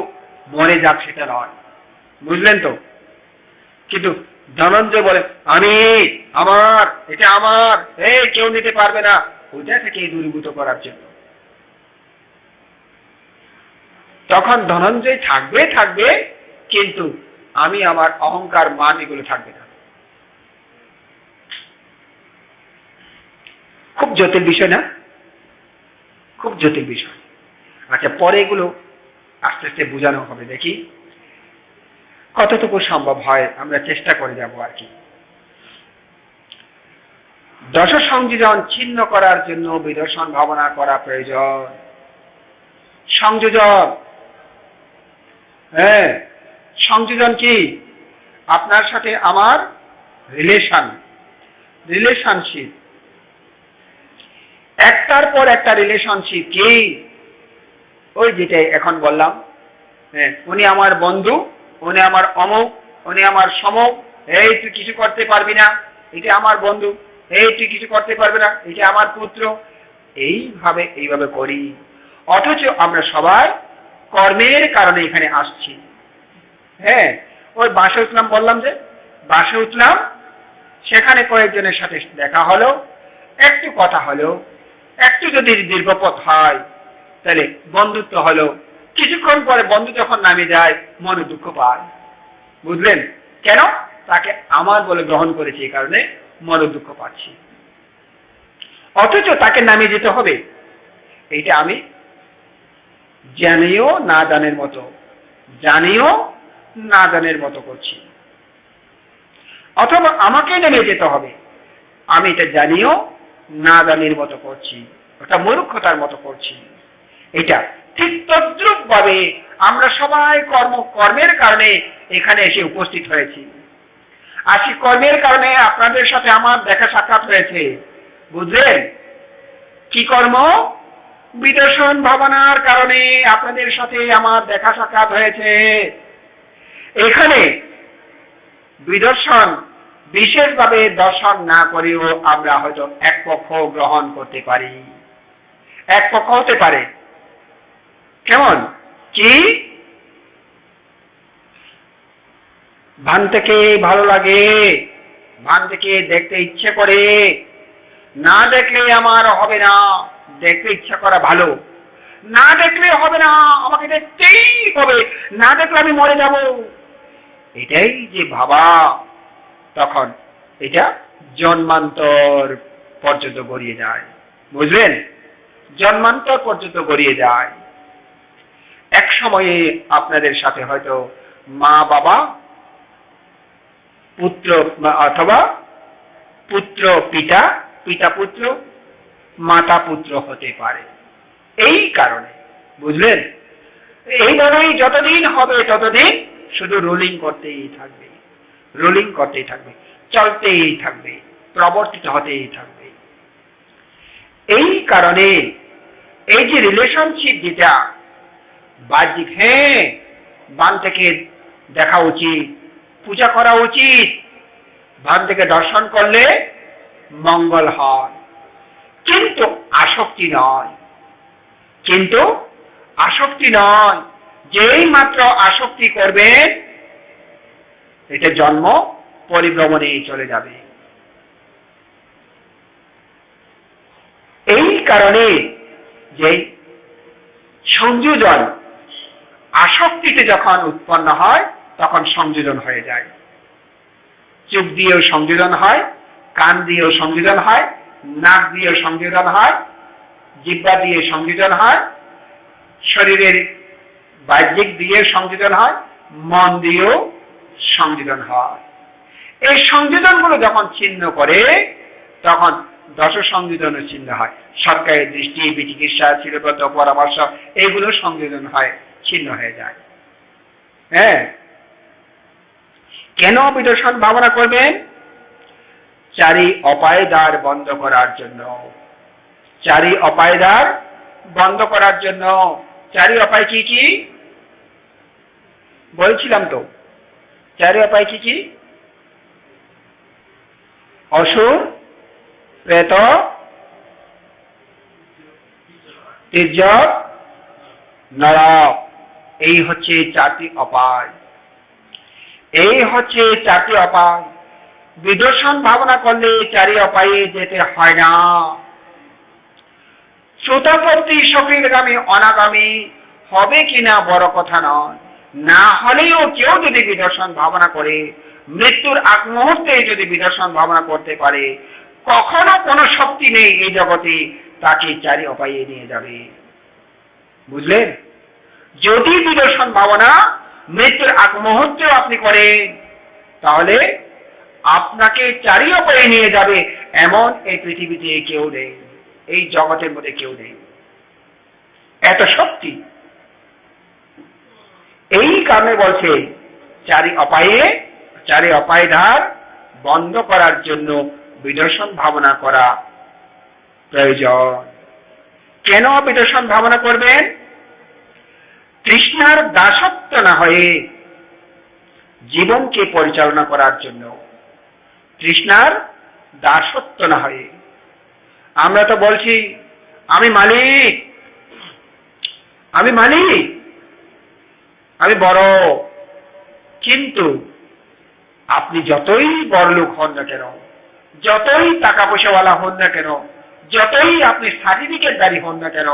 মরে যাক সেটা নয়, বুঝলেন তো? কিন্তু ধনঞ্জয় বলে আমি, আমার, এটা আমার, এই কেউ নিতে পারবে না, ওইটা থেকে দূরীভূত করার জন্য। তখন ধনঞ্জয় থাকবে থাকবে, কিন্তু আমি আমার অহংকার মান এগুলো থাকবে না। খুব জটিল বিষয় না? খুব জটিল বিষয়। আচ্ছা, পরে এগুলো আস্তে আস্তে বোঝানো হবে, দেখি কতটুকু সম্ভব হয়, আমরা চেষ্টা করে যাব আর কি। দশ সংযোজন ছিন্ন করার জন্য বিদর্শন ভাবনা করা প্রয়োজন। সংযোজন, হ্যাঁ, সংযোজন কি? আপনার সাথে আমার রিলেশনশিপ, একটার পর একটা রিলেশনশিপ কি? ওই যেটা এখন বললাম, হ্যাঁ, উনি আমার বন্ধু, উনি আমার অমুক, উনি আমার সমক, এই তুই কিছু করতে পারবি না, এটা আমার বন্ধু, এই তুই কিছু করতে পারবি না, এটা আমার পুত্র, এইভাবে করি। অথচ আমরা সবাই কর্মের কারণে এখানে আসছি। হ্যাঁ, ওই বাসে উঠলাম, বললাম যে বাসে উঠলাম, সেখানে কয়েকজনের সাথে দেখা হলো, একটু কথা হলো, একটু যদি দীর্ঘপথ হয় তাহলে বন্ধুত্ব হলো। কিছুক্ষণ পরে বন্ধু যখন নামে যায় মনে দুঃখ পায়। বুঝলেন? কেন? তাকে আমার বলে গ্রহণ করেছি, এই কারণে মনে দুঃখ পাচ্ছি। অথচ তাকে নামিয়ে যেতে হবে, এইটা আমি জানিও না জানের মতো, জানিও না জানের মতো করছি। অথবা আমাকে নেমে যেতে হবে, আমি এটা জানিও না জানির মতো করছি, ওটা মূর্খতার মতো করছি। এটা ঠিক তদ্রুপ ভাবে আমরা সবাই কর্মের কারণে এখানে এসে উপস্থিত হয়েছি। আর সেই কর্মের কারণে আপনাদের সাথে আমার দেখা সাক্ষাৎ হয়েছে। বুঝলেন? কি কর্ম? বিদর্শন ভাবনার কারণে আপনাদের সাথে আমার দেখা সাক্ষাৎ হয়েছে। এখানে বিদর্শন বিশেষভাবে দর্শন না করেও আমরা হয়তো এক পক্ষ গ্রহণ করতে পারি, এক পক্ষ হতে পারে। কেমন? কি? ভান থেকে ভালো লাগে, ভান থেকে দেখতে ইচ্ছে করে, না দেখলে আমার হবে না, দেখতে ইচ্ছা করা ভালো, না দেখলে হবে না, আমাকে দেখতেই হবে, না দেখলে আমি মরে যাব, এটাই যে ভাবা, তখন এটা জন্মান্তর পর্যন্ত গড়িয়ে যায়। বুঝলেন? জন্মান্তর পর্যন্ত গড়িয়ে যায়। এক সময়ে আপনাদের সাথে হয়তো মা বাবা, পুত্র অথবা পুত্র পিতা, পিতা পুত্র, মাতা পুত্র হতে পারে। এই কারণে, বুঝলেন? এইভাবেই যতদিন হবে ততদিন শুধু রোলিং করতেই থাকবে, রোলিং করতেই থাকবে, চলতেই থাকবে, প্রবর্তিত হতেই থাকবে। এই কারণে এই যে রিলেশনশিপ, যেটা বাহ্যিক, হ্যাঁ, বান থেকে দেখা উচিত, পূজা করা উচিত, বান থেকে দর্শন করলে মঙ্গল হয়, কিন্তু আসক্তি নয়, কিন্তু আসক্তি নয়। যেই মাত্র আসক্তি করবেন, এটা জন্ম পরিভ্রমণে চলে যাবে। এই কারণে যে সংযোজন আসক্তিতে যখন উৎপন্ন হয় তখন সংযোজন হয়ে যায়। চোখ দিয়েও সংযোজন হয়, কান দিয়েও সংযোজন হয়, নাক দিয়েও সংযোজন হয়, জিহ্বা দিয়ে সংযোজন হয়, শরীরের বাহ্যিক দিয়ে সংযোজন হয়, মন দিয়েও সংযোজন হয়। এই সংযোজনগুলো যখন ছিন্ন করে তখন দশ সংযোজনের ছিন্ন হয়। সরকারের দৃষ্টি, বিচিকিৎসা, চিরব্রত, পরামর্শ, এইগুলো সংযোজন হয়, ছিন্ন হয়ে যায়। হ্যাঁ, কেন বিদর্শন ভাবনা করবেন? চারি অপায়দ্বার বন্ধ করার জন্য। চারি অপায়দ্বার বন্ধ করার জন্য। চারি অপায় কি কি বলছিলাম তো? চারি অপায় কি কি? অসুর, প্রেত, তির্যক, নরক, এই হচ্ছে চারটি অপায়। এই হচ্ছে চারটি অপায়। বিদর্শন ভাবনা করলে চারি অপায়ে যেতে হয় না। শ্রোতাপত্তি সফিলগামী অনাগামী হবে কিনা বড় কথা নয়, না হলেও কেউ যদি বিদর্শন ভাবনা করে, মৃত্যুর আগ মুহূর্তে যদি বিদর্শন ভাবনা করতে পারে, কখনো কোনো শক্তি নেই এই জগতে তাকে চারি অপায়ে নিয়ে যাবে। বুঝলেন? যদি বিদর্শন ভাবনা মৃত্যুর আগ মুহূর্তেও আপনি করেন, তাহলে আপনাকে চারি অপায়ে নিয়ে যাবে এমন এই পৃথিবীতে কেউ নেই, এই জগতের মধ্যে কেউ নেই, এত শক্তি। এই কারণে বলছে চারি অপায়দ্বার বন্ধ করার জন্য বিদর্শন ভাবনা করা প্রয়োজন। কেন বিদর্শন ভাবনা করবেন? তৃষ্ণার দাসত্ব না হয়ে জীবনকে পরিচালনা করার জন্য। তৃষ্ণার দাসত্ব না হয়ে। আমরা তো বলছি আমি মালিক, আমি মালিক, আমি বড়, কিন্তু আপনি যতই বড়লোক হন না কেন, যতই টাকা পয়সাওয়ালা হন না কেন, যতই আপনি সার্টিফিকেটধারী হন না কেন,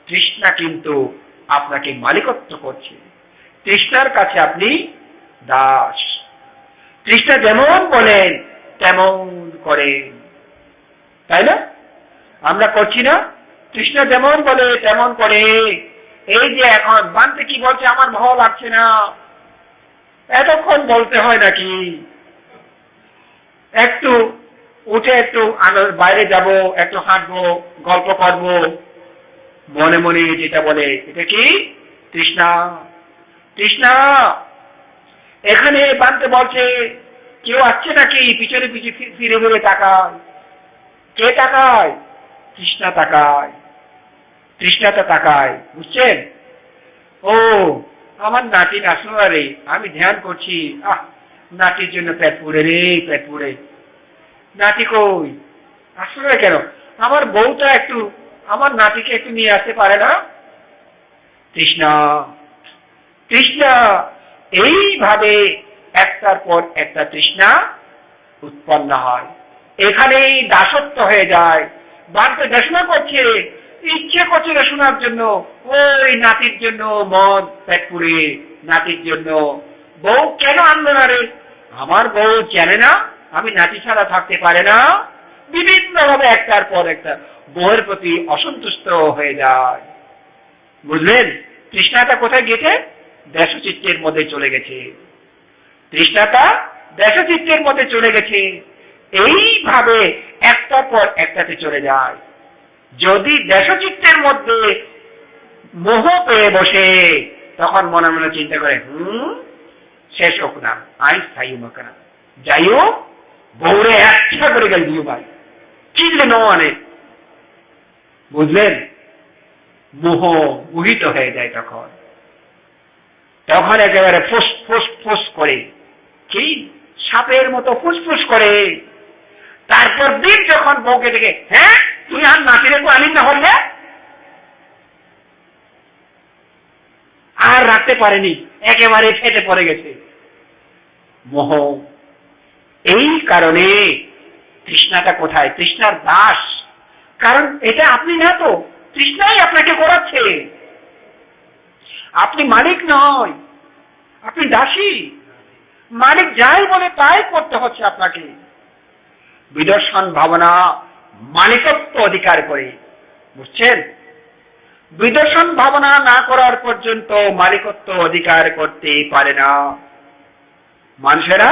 তৃষ্ণা কিন্তু আপনাকে মালিকত্ব করছে। তৃষ্ণার কাছে আপনি দাস। তৃষ্ণা যেমন বলেন তেমন করেন, তাই না? আমরা করছি না? তৃষ্ণা যেমন বলে তেমন করে। এই যে এখন বানতে কি বলছে, আমার ভালো লাগছে না, এতক্ষণ বলতে হয় নাকি? একটু উঠে একটু বাইরে যাব, একটু হাঁটবো, গল্প করব, মনে মনে যেটা বলে, এটা কি? তৃষ্ণা। তৃষ্ণা। এখানে বানতে বলছে কেউ আসছে নাকি, পিছনে পিছনে ফিরে ফিরে তাকায়। কে তাকায়? তৃষ্ণা তাকায়। তৃষ্ণাটা তাকায়, বুঝছেন? ও আমার নাতি আসলো, রে আমি ধ্যান করছি, নাতির জন্য পেট পুড়ে রে, পেট পুড়ে। নাতি কই? আসলো কেন? আমার বউটা একটু আমার নাতিকে একটু নিয়ে আসতে পারে না? তৃষ্ণা। তৃষ্ণা। এইভাবে একটার পর একটা তৃষ্ণা উৎপন্ন হয়, এখানেই দাসত্ব হয়ে যায়। বাড়িতে দেশনা করছে, ইচ্ছে করছে শোনার জন্য, ওই নাতির জন্য মদ পেট পুড়ে, নাতির জন্য। বউ কেন আনলো না রে? আমার বউ জানে না আমি নাতি ছাড়া থাকতে পারে না। বিভিন্ন ভাবে একটার পর একটা বউয়ের প্রতি অসন্তুষ্ট হয়ে যায়। বুঝলেন? তৃষ্ণাটা কোথায় গেছে? দেশচিত্তের মধ্যে চলে গেছে। তৃষ্ণাটা দেশচিত্তের মধ্যে চলে গেছে। এইভাবে একটার পর একটাতে চলে যায়। যদি দেশচিত্তের মধ্যে মোহ পেয়ে বসে, তখন মনে মনে চিন্তা করে, শেষ হোক না, আই স্থায়ী হোক না, যাই হোক বউরে একটা করে গেল দিও ভাই, চিনলে ন অনেক। বুঝলেন? মোহ মোহিত হয়ে যায়। তখন তখন একেবারে ফুস ফুস ফুস করে, কি সাপের মতো ফুসফুস করে। তারপর দিন যখন বউকে দেখে, হ্যাঁ তুই আর নাতিরে আনিস না হলে, আর রাখতে পারেনি, একেবারে ফেটে পড়ে গেছে মোহ। এই কারণে তৃষ্ণাটা কোথায়? তৃষ্ণার দাস। কারণ এটা আপনি না তো, তৃষ্ণাই আপনাকে করাচ্ছে। আপনি মালিক নয়, আপনি দাসী। মালিক যাই বলে তাই করতে হচ্ছে আপনাকে। বিদর্শন ভাবনা মালিকত্ব অধিকার করে, বুঝছেন? বিদর্শন ভাবনা না করার পর্যন্ত মালিকত্ব অধিকার করতে পারে না। মানুষেরা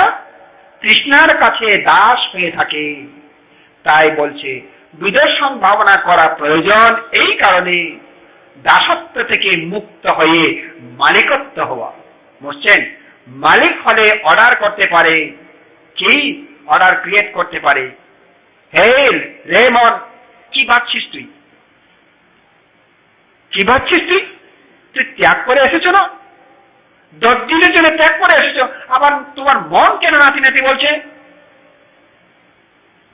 তৃষ্ণার কাছে দাস হয়ে থাকে। তাই বলছে বিদর্শন ভাবনা করা প্রয়োজন, এই কারণে দাসত্ব থেকে মুক্ত হয়ে মালিকত্ব হওয়া। বুঝছেন? মালিক হলে অর্ডার করতে পারে, কি অর্ডার ক্রিয়েট করতে পারে। হে রে মন, কি ভাবছিস তুই? কি ভাবছিস তুই? তুই ত্যাগ করে এসেছো না? 10 দিনের জন্য ত্যাগ করে এসেছো, আবার তোমার মন কেন নাতি নাতি বলছে?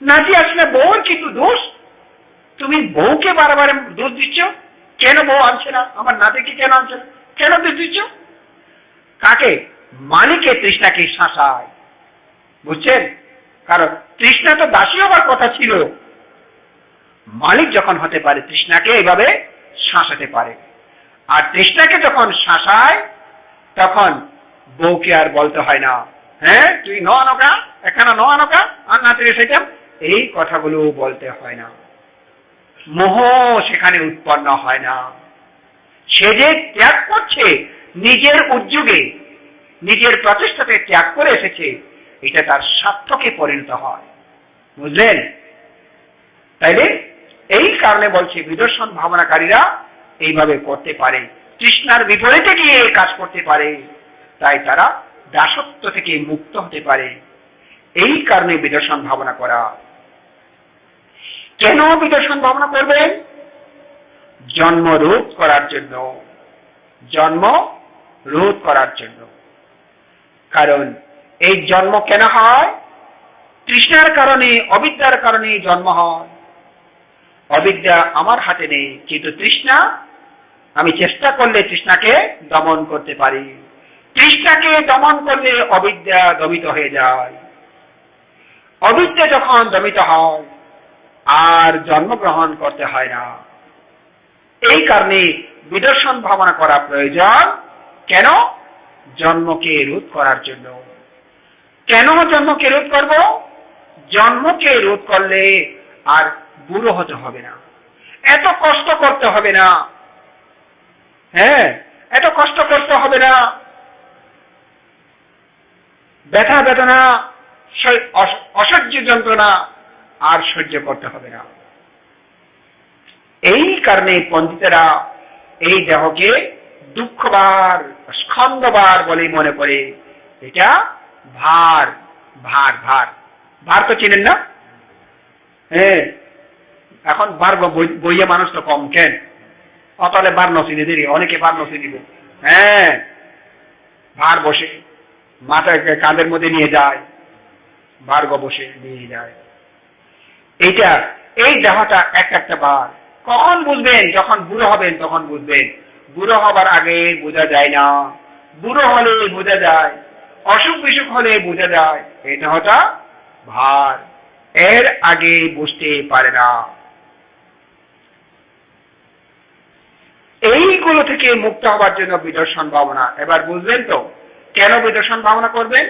নাতি আসলে বউর কিন্তু দোষ। তুমি বউকে বারবার দোষ দিচ্ছ। কেন বউ আনছে না? আমার নাতিকে কেন আনছে না? কেন দোষ দিচ্ছ? কাকে? মালিকে তৃষ্ণাকে শাসায়। বুঝছেন? কারণ তৃষ্ণা তো দাসী হবার কথা ছিল। মালিক যখন হতে পারে তৃষ্ণাকে এইভাবে শাসাতে পারে। আর তৃষ্ণাকে যখন শাসায় তখন বউকে আর বলতে হয় না, হ্যাঁ তুই ন আনকা, এখানে ন আনকা, আর না তুই সেটাম, এই কথাগুলো বলতে হয় না। মোহ সেখানে উৎপন্ন হয় না। সে যে ত্যাগ করছে, নিজের উদ্যোগে নিজের প্রচেষ্টাতে ত্যাগ করে এসেছে, এটা তার সার্থকে পরিণত হয়। বুঝলেন? তাইলে এই কারণে বলছে বিদর্শন ভাবনাকারীরা এইভাবে করতে পারে, তৃষ্ণার বিপরীতে গিয়ে কাজ করতে পারে, তাই তারা দাসত্ব থেকে মুক্ত হতে পারে। এই কারণে বিদর্শন ভাবনা করা। কেন বিদর্শন ভাবনা করবেন? জন্ম রোধ করার জন্য। জন্ম রোধ করার জন্য। কারণ এই জন্ম কেন হয়? তৃষ্ণার কারণে, অবিদ্যার কারণে জন্ম হয়। অবিদ্যা আমার হাতে নেই, কিন্তু তৃষ্ণা, আমি চেষ্টা করলে তৃষ্ণাকে দমন করতে পারি। তৃষ্ণাকে দমন করলে অবিদ্যা দমিত হয়ে যায়। অবিদ্যা যখন দমিত হয় আর জন্মগ্রহণ করতে হয় না। এই কারণে বিদর্শন ভাবনা করা প্রয়োজন। কেন? জন্মকে রোধ করার জন্য। কেন জন্মকে রোধ করব? জন্মকে রোধ করলে আর বুড়ো হতে হবে না, এত কষ্ট করতে হবে না। হ্যাঁ, এত কষ্ট করতে হবে না। ব্যথা বেদনা, অসহ্য যন্ত্রণা আর সহ্য করতে হবে না। এই কারণে পণ্ডিতেরা এই দেহকে দুঃখবার, স্কন্ধবার বলে মনে করে। এটা ভার, ভার, ভার। ভার তো চিনেন না? হ্যাঁ, এখন বার বইয়ে মানুষ তো কম, কেন? অতলে বার নচিনি দেরি, অনেকে বার নচিনিব। হ্যাঁ, ভার বসে মাথায় কাঁধের মধ্যে নিয়ে যায়, ভার্গ বসে নিয়ে যায়। এইটা, এই দেহটা এক একটা বার। কখন বুঝবেন? যখন বুড়ো হবেন তখন বুঝবেন। বুড়ো হবার আগে বোঝা যায় না। বুড়ো হলে বোঝা যায়, অসুখ বিসুখ হলে বোঝা যায়। এই দেহটা ভার, এর আগে বুঝতে পারে না। এইগুলো থেকে মুক্ত হবার জন্য বিদর্শন ভাবনা। এবার বুঝলেন তো কেন বিদর্শন ভাবনা করবেন?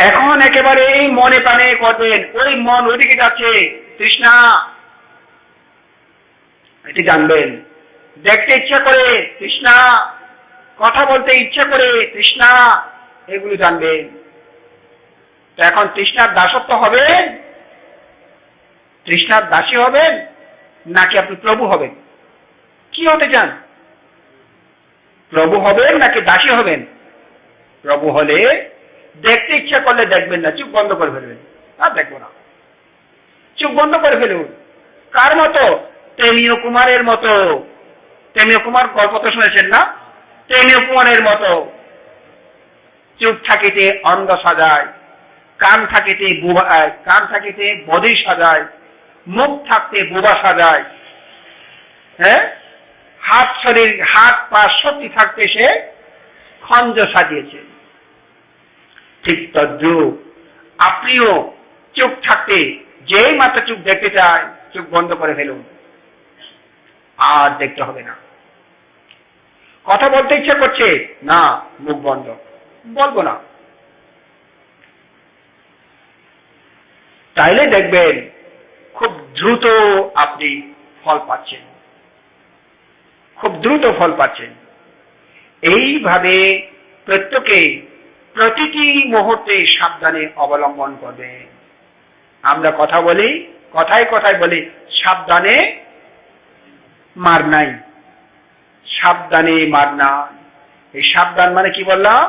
এখন একেবারে এই মনে প্রাণে করবেন। ওই মন ওইদিকে যাচ্ছে, তৃষ্ণা, এটি জানবেন। দেখতে ইচ্ছা করে তৃষ্ণা, কথা বলতে ইচ্ছা করে তৃষ্ণা, এগুলো জানবেন। তো এখন তৃষ্ণার দাসত্ব হবেন, তৃষ্ণার দাসী হবেন, নাকি আপনি প্রভু হবেন? কি হতে চান? প্রভু হবেন নাকি দাসী হবেন? প্রভু হলে দেখতে ইচ্ছা করলে দেখবেন না, চোখ বন্ধ করে ফেলবেন। আর দেখবো না, চোখ বন্ধ করে ফেলুন। কার মতো? তেমীয় কুমারের মতো। তেমীয় কুমার গল্প তো শুনেছেন না? তেমীয় কুমারের মতো চোখ থাকিতে অন্ধ সাজায়, কান থাকিতে বধির সাজায়, মুখ থাকতে বোবা সাজায়। হ্যাঁ, হাত পা শক্তি থাকতে সে খঞ্জ সাজিয়েছে। ঠিক তদ্রূপ আপনিও চোখ থাকতে যেই মাত্র চোখ দেখতে চায়, চোখ বন্ধ করে ফেলুন, আর দেখতে হবে না। কথা বলতে ইচ্ছা করছে না, মুখ বন্ধ, বলবো না। তাইলে দেখবেন খুব দ্রুত আপনি ফল পাচ্ছেন, খুব দ্রুত ফল পাচ্ছেন। এইভাবে প্রত্যেকে প্রতিটি মুহূর্তে সাবধানে অবলম্বন করবে। আমরা কথা বলি, কথায় কথায় বলি সাবধানে মার নাই, সাবধানে মার নাই। এই সাবধান মানে কি বললাম?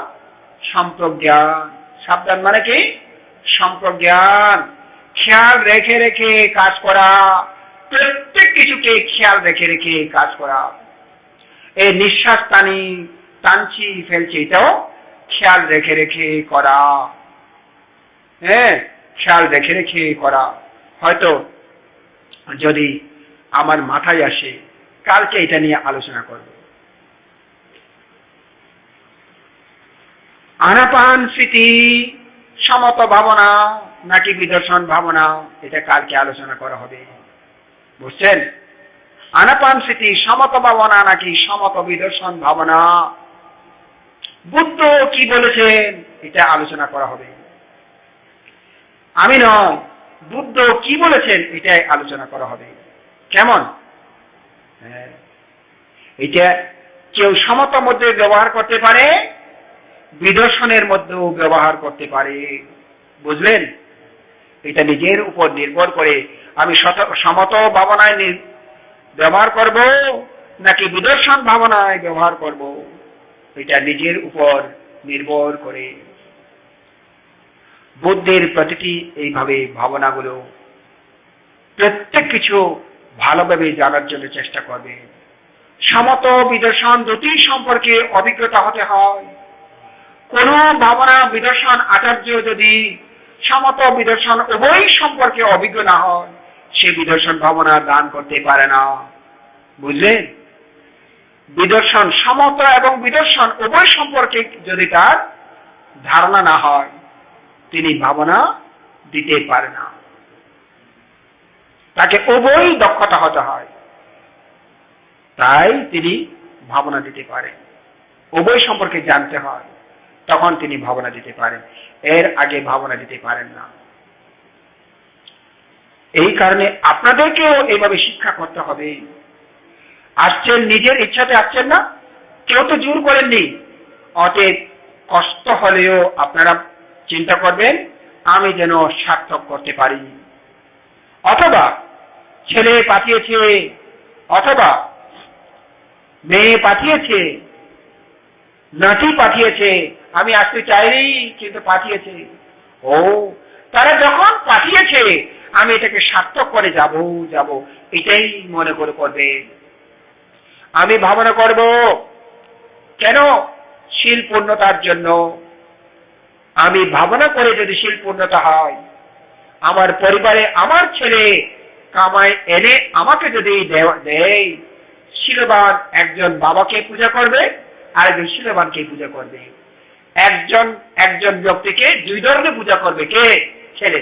সম্প্রজ্ঞান, সাবধান মানে কি? সম্প্রজ্ঞান। খেয়াল রেখে রেখে কাজ করা, প্রত্যেক কিছুকে খেয়াল রেখে রেখে কাজ করা। এই নিঃশ্বাস টানছি ফেলছি, এটাও খেয়াল রেখে রেখে করা। হ্যাঁ, খেয়াল রেখে রেখে করা। হয়তো যদি আমার মাথায় আসে, কালকে এটা নিয়ে আলোচনা করব। আনাপান স্মৃতি সমত ভাবনা নাকি বিদর্শন ভাবনা, এটা কালকে আলোচনা করা হবে। বুঝছেন? আনাপান স্মৃতি সমত ভাবনা নাকি সমত বিদর্শন ভাবনা, বুদ্ধ কি বলেছেন এটা আলোচনা করা হবে। আমি নয়, বুদ্ধ কি বলেছেন এটাই আলোচনা করা হবে। কেমন? এটা কেউ সমত মধ্যে ব্যবহার করতে পারে, বিদর্শনের মধ্যেও ব্যবহার করতে পারে। বুঝলেন? এটা নিজের উপর নির্ভর করে আমি সমত ভাবনায় ব্যবহার করব নাকি বিদর্শন ভাবনায় ব্যবহার করব, এটা নিজের উপর নির্ভর করে। বুদ্ধের প্রতিটি এইভাবে ভাবনাগুলো প্রত্যেক কিছু ভালোভাবে জানার জন্য চেষ্টা করবে। সমত বিদর্শন দুটি সম্পর্কে অভিজ্ঞতা হতে হয়। কোন ভাবনা বিদর্শন আচার্য যদি সমত বিদর্শন উভয় সম্পর্কে অভিজ্ঞ না হয়, সে বিদর্শন ভাবনা দান করতে পারে না। বুঝলেন? বিদর্শন সমত এবং বিদর্শন উভয় সম্পর্কে যদি তার ধারণা না হয়, তিনি ভাবনা দিতে পারে না। তাকে উভয় দক্ষতা হতে হয়, তাই তিনি ভাবনা দিতে পারেন। উভয় সম্পর্কে জানতে হয়, তখন তিনি ভাবনা দিতে পারেন। এর আগে ভাবনা দিতে পারেন না। এই কারণে আপনাদেরকেও এইভাবে শিক্ষা করতে হবে। আসছেন নিজের ইচ্ছাতে, আসছেন না, কেউ তো জোর করেননি। অতএব কষ্ট হলেও আপনারা চিন্তা করবেন আমি যেন সার্থক করতে পারি। অথবা ছেলে পাঠিয়েছে, অথবা মেয়ে পাঠিয়েছে, নাতি পাঠিয়েছে, আমি আসতে চাইনি কিন্তু পাঠিয়েছে। ও, তারা যখন পাঠিয়েছে আমি এটাকে সার্থক করে যাব, এটাই মনে করে করবে। আমি ভাবনা করব কেন? শীল পূর্ণতার জন্য। আমি ভাবনা করে যদি শীল পূর্ণতা হয়, আমার পরিবারে আমার ছেলে কামাই এনে আমাকে যদি দেয়, শীলবান একজন বাবাকে পূজা করবে, আরেকজন শীলবানকে পূজা করবে। একজন ব্যক্তিকে দুই ধরনের পূজা করবে। কে? ছেলে।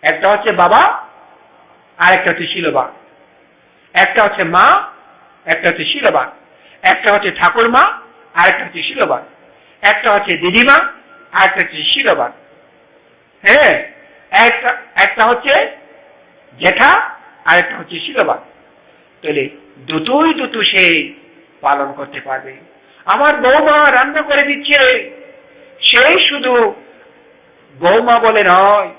একটা হচ্ছে বাবা, আর একটা হচ্ছে শীলবান। একটা হচ্ছে মা, একটা হচ্ছে শীলবান। একটা হচ্ছে ঠাকুর মা, আর একটা হচ্ছে শীলবান। একটা হচ্ছে দিদিমা, আর একটা হচ্ছে শীলবান। হ্যাঁ, একটা হচ্ছে জেঠা, আর একটা হচ্ছে শীলবান। তাহলে দুটো সে পালন করতে পারবে। আমার বৌমা রান্না করে দিচ্ছে, সেই শুধু বৌমা বলে নয়,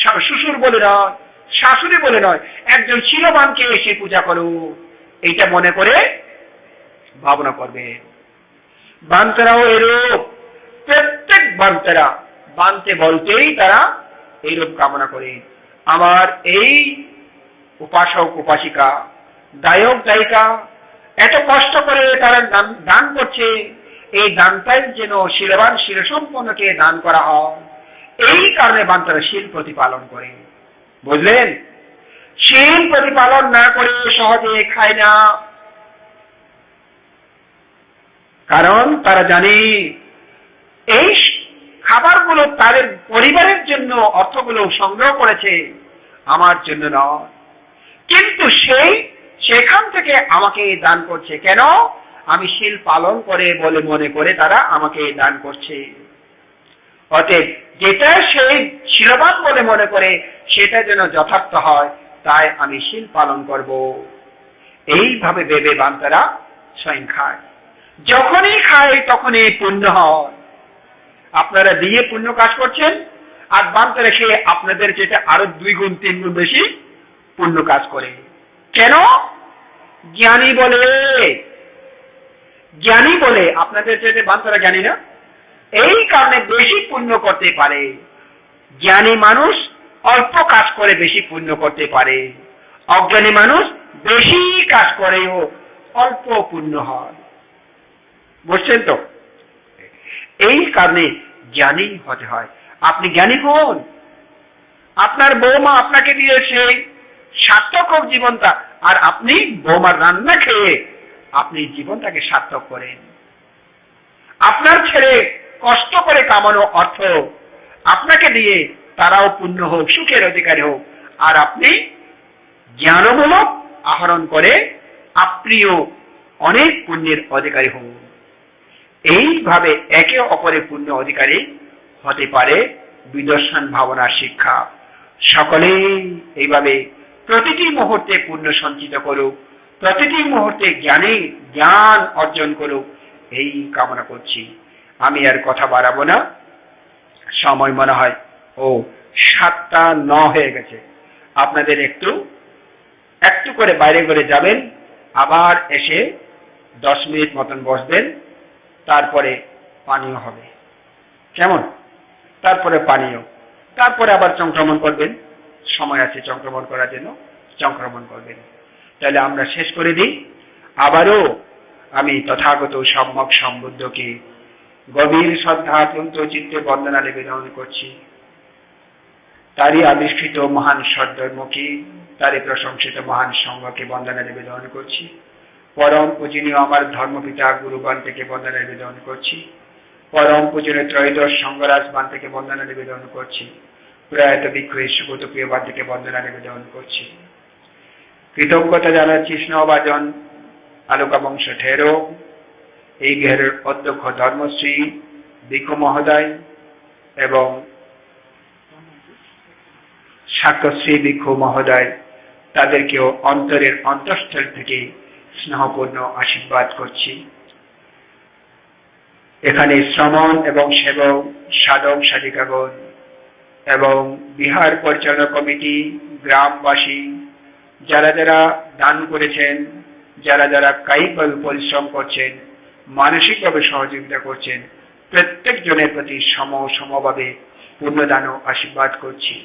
শ্বশুর বলে নয়, শাশুড়ি বলে নয়, একজন শীলবানকে এসে পূজা করো, এইটা মনে করে ভাবনা করবে। বান্তেরাও এরূপ। প্রত্যেক বান্তেরা বান্তে বলতেই তারা এইরূপ কামনা করে। আমার এই উপাসক উপাসিকা, দায়ক দায়িকা এত কষ্ট করে তারা দান করছে, এই দানটাই যেন শীলবান শীলসম্পন্নকে দান করা হয়। এই কারণে বান্তারা শীল প্রতিপালন করে। বুঝলেন? শীল প্রতিপালন না করে সহজে খায় না, কারণ তারা জানে এই খাবারগুলো তাদের পরিবারের জন্য অর্থগুলো সংগ্রহ করেছে, আমার জন্য নয়। কিন্তু সেখান থেকে আমাকে দান করছে কেন? আমি শীল পালন করে বলে মনে করে তারা আমাকে দান করছে। অতএব যেটা সেই শীলবান বলে মনে করে সেটা যেন যথার্থ হয়, তাই আমি শীল পালন করব। এইভাবে ভেবে বান্তারা স্বয়ং খায়। যখনই খায় তখনই পুণ্য হয়। আপনারা দিয়ে পুণ্য কাজ করছেন, আর বান্তারা খেয়ে আপনাদের যেটা আরো 2 গুণ 3 গুণ বেশি পুণ্য কাজ করে। কেন? জ্ঞানী বলে। আপনাদের যেটা বান্তারা জ্ঞানী না, এই কারণে বেশি পুণ্য করতে পারে। জ্ঞানী মানুষ অল্প কাজ করে বেশি পুণ্য করতে পারে, অজ্ঞানী মানুষ বেশি কাজ করেও অল্প পুণ্য হয়। বুঝছেন তো? এই কারণে জ্ঞানী হতে হয়। আপনি জ্ঞানী হন। আপনার বৌমা আপনাকে দিয়েছে সার্থক হোক জীবনটা, আর আপনি বৌমার রান্না খেয়ে আপনি জীবনটাকে সার্থক করেন। আপনার ছেলে কষ্ট করে কামানো অর্থ আপনাকে দিয়ে তারাও পুণ্য হোক, সুখের অধিকারী হোক, আর আপনি জ্ঞানমূলক আহরণ করে আপনিও অনেক পুণ্যের অধিকারী হন। এইভাবে একে অপরের পুণ্য অধিকারী হতে পারে বিদর্শন ভাবনার শিক্ষা। সকলেই এইভাবে প্রতিটি মুহূর্তে পুণ্য সঞ্চিত করুক, প্রতিটি মুহূর্তে জ্ঞান অর্জন করুক, এই কামনা করছি। আমি আর কথা বাড়াবো না, সময় মনে হয় 7:09 হয়ে গেছে। আপনাদের একটু করে বাইরে করে যাবেন, আবার এসে 10 মিনিট মতন বসবেন, তারপরে পানীয় হবে, কেমন? তারপরে পানীয়, তারপরে আবার চংক্রমণ করবেন। সময় আছে চংক্রমণ করার জন্য, চংক্রমণ করবেন। তাহলে আমরা শেষ করে দিই। আবারও আমি তথাগত সম্যক সম্বুদ্ধকে গভীর শ্রদ্ধা অত্যন্ত চিত্তে বন্দনা নিবেদন করছি। তারই আবিষ্কৃত মহান সদ্দর্মকে, তারই প্রশংসিত মহান সঙ্গকে বন্দনা নিবেদন করছি। পরম পূজনীয় আমার ধর্মপিতা গুরুগণ থেকে বন্দনা নিবেদন করছি। পরম পূজনীয় ত্রয়োদশ সঙ্গরাজবান থেকে বন্দনা নিবেদন করছি। প্রয়াত ভিক্ষু সুগত প্রিয়বাদ থেকে বন্দনা নিবেদন করছি। কৃতজ্ঞতা জানাচ্ছি স্নেহভাজন আলোকা বংশ ঠেরো, এই বিহারের অধ্যক্ষ ধর্মশ্রী ভিক্ষু মহোদয় এবং সাক্ষ্যশ্রী ভিক্ষু মহোদয়, তাদেরকেও অন্তরের অন্তঃস্থল থেকে স্নেহপূর্ণ আশীর্বাদ করছি। এখানে শ্রমণ এবং সেবক, সাধক সাধিকাগণ এবং বিহার পরিচালনা কমিটি, গ্রামবাসী, যারা যারা দান করেছেন, যারা যারা কায়িকভাবে পরিশ্রম করছেন, মানসিকভাবে সহযোগিতা করছেন, প্রত্যেক জনের প্রতি সমভাবে পূর্ণদান ও আশীর্বাদ করছি।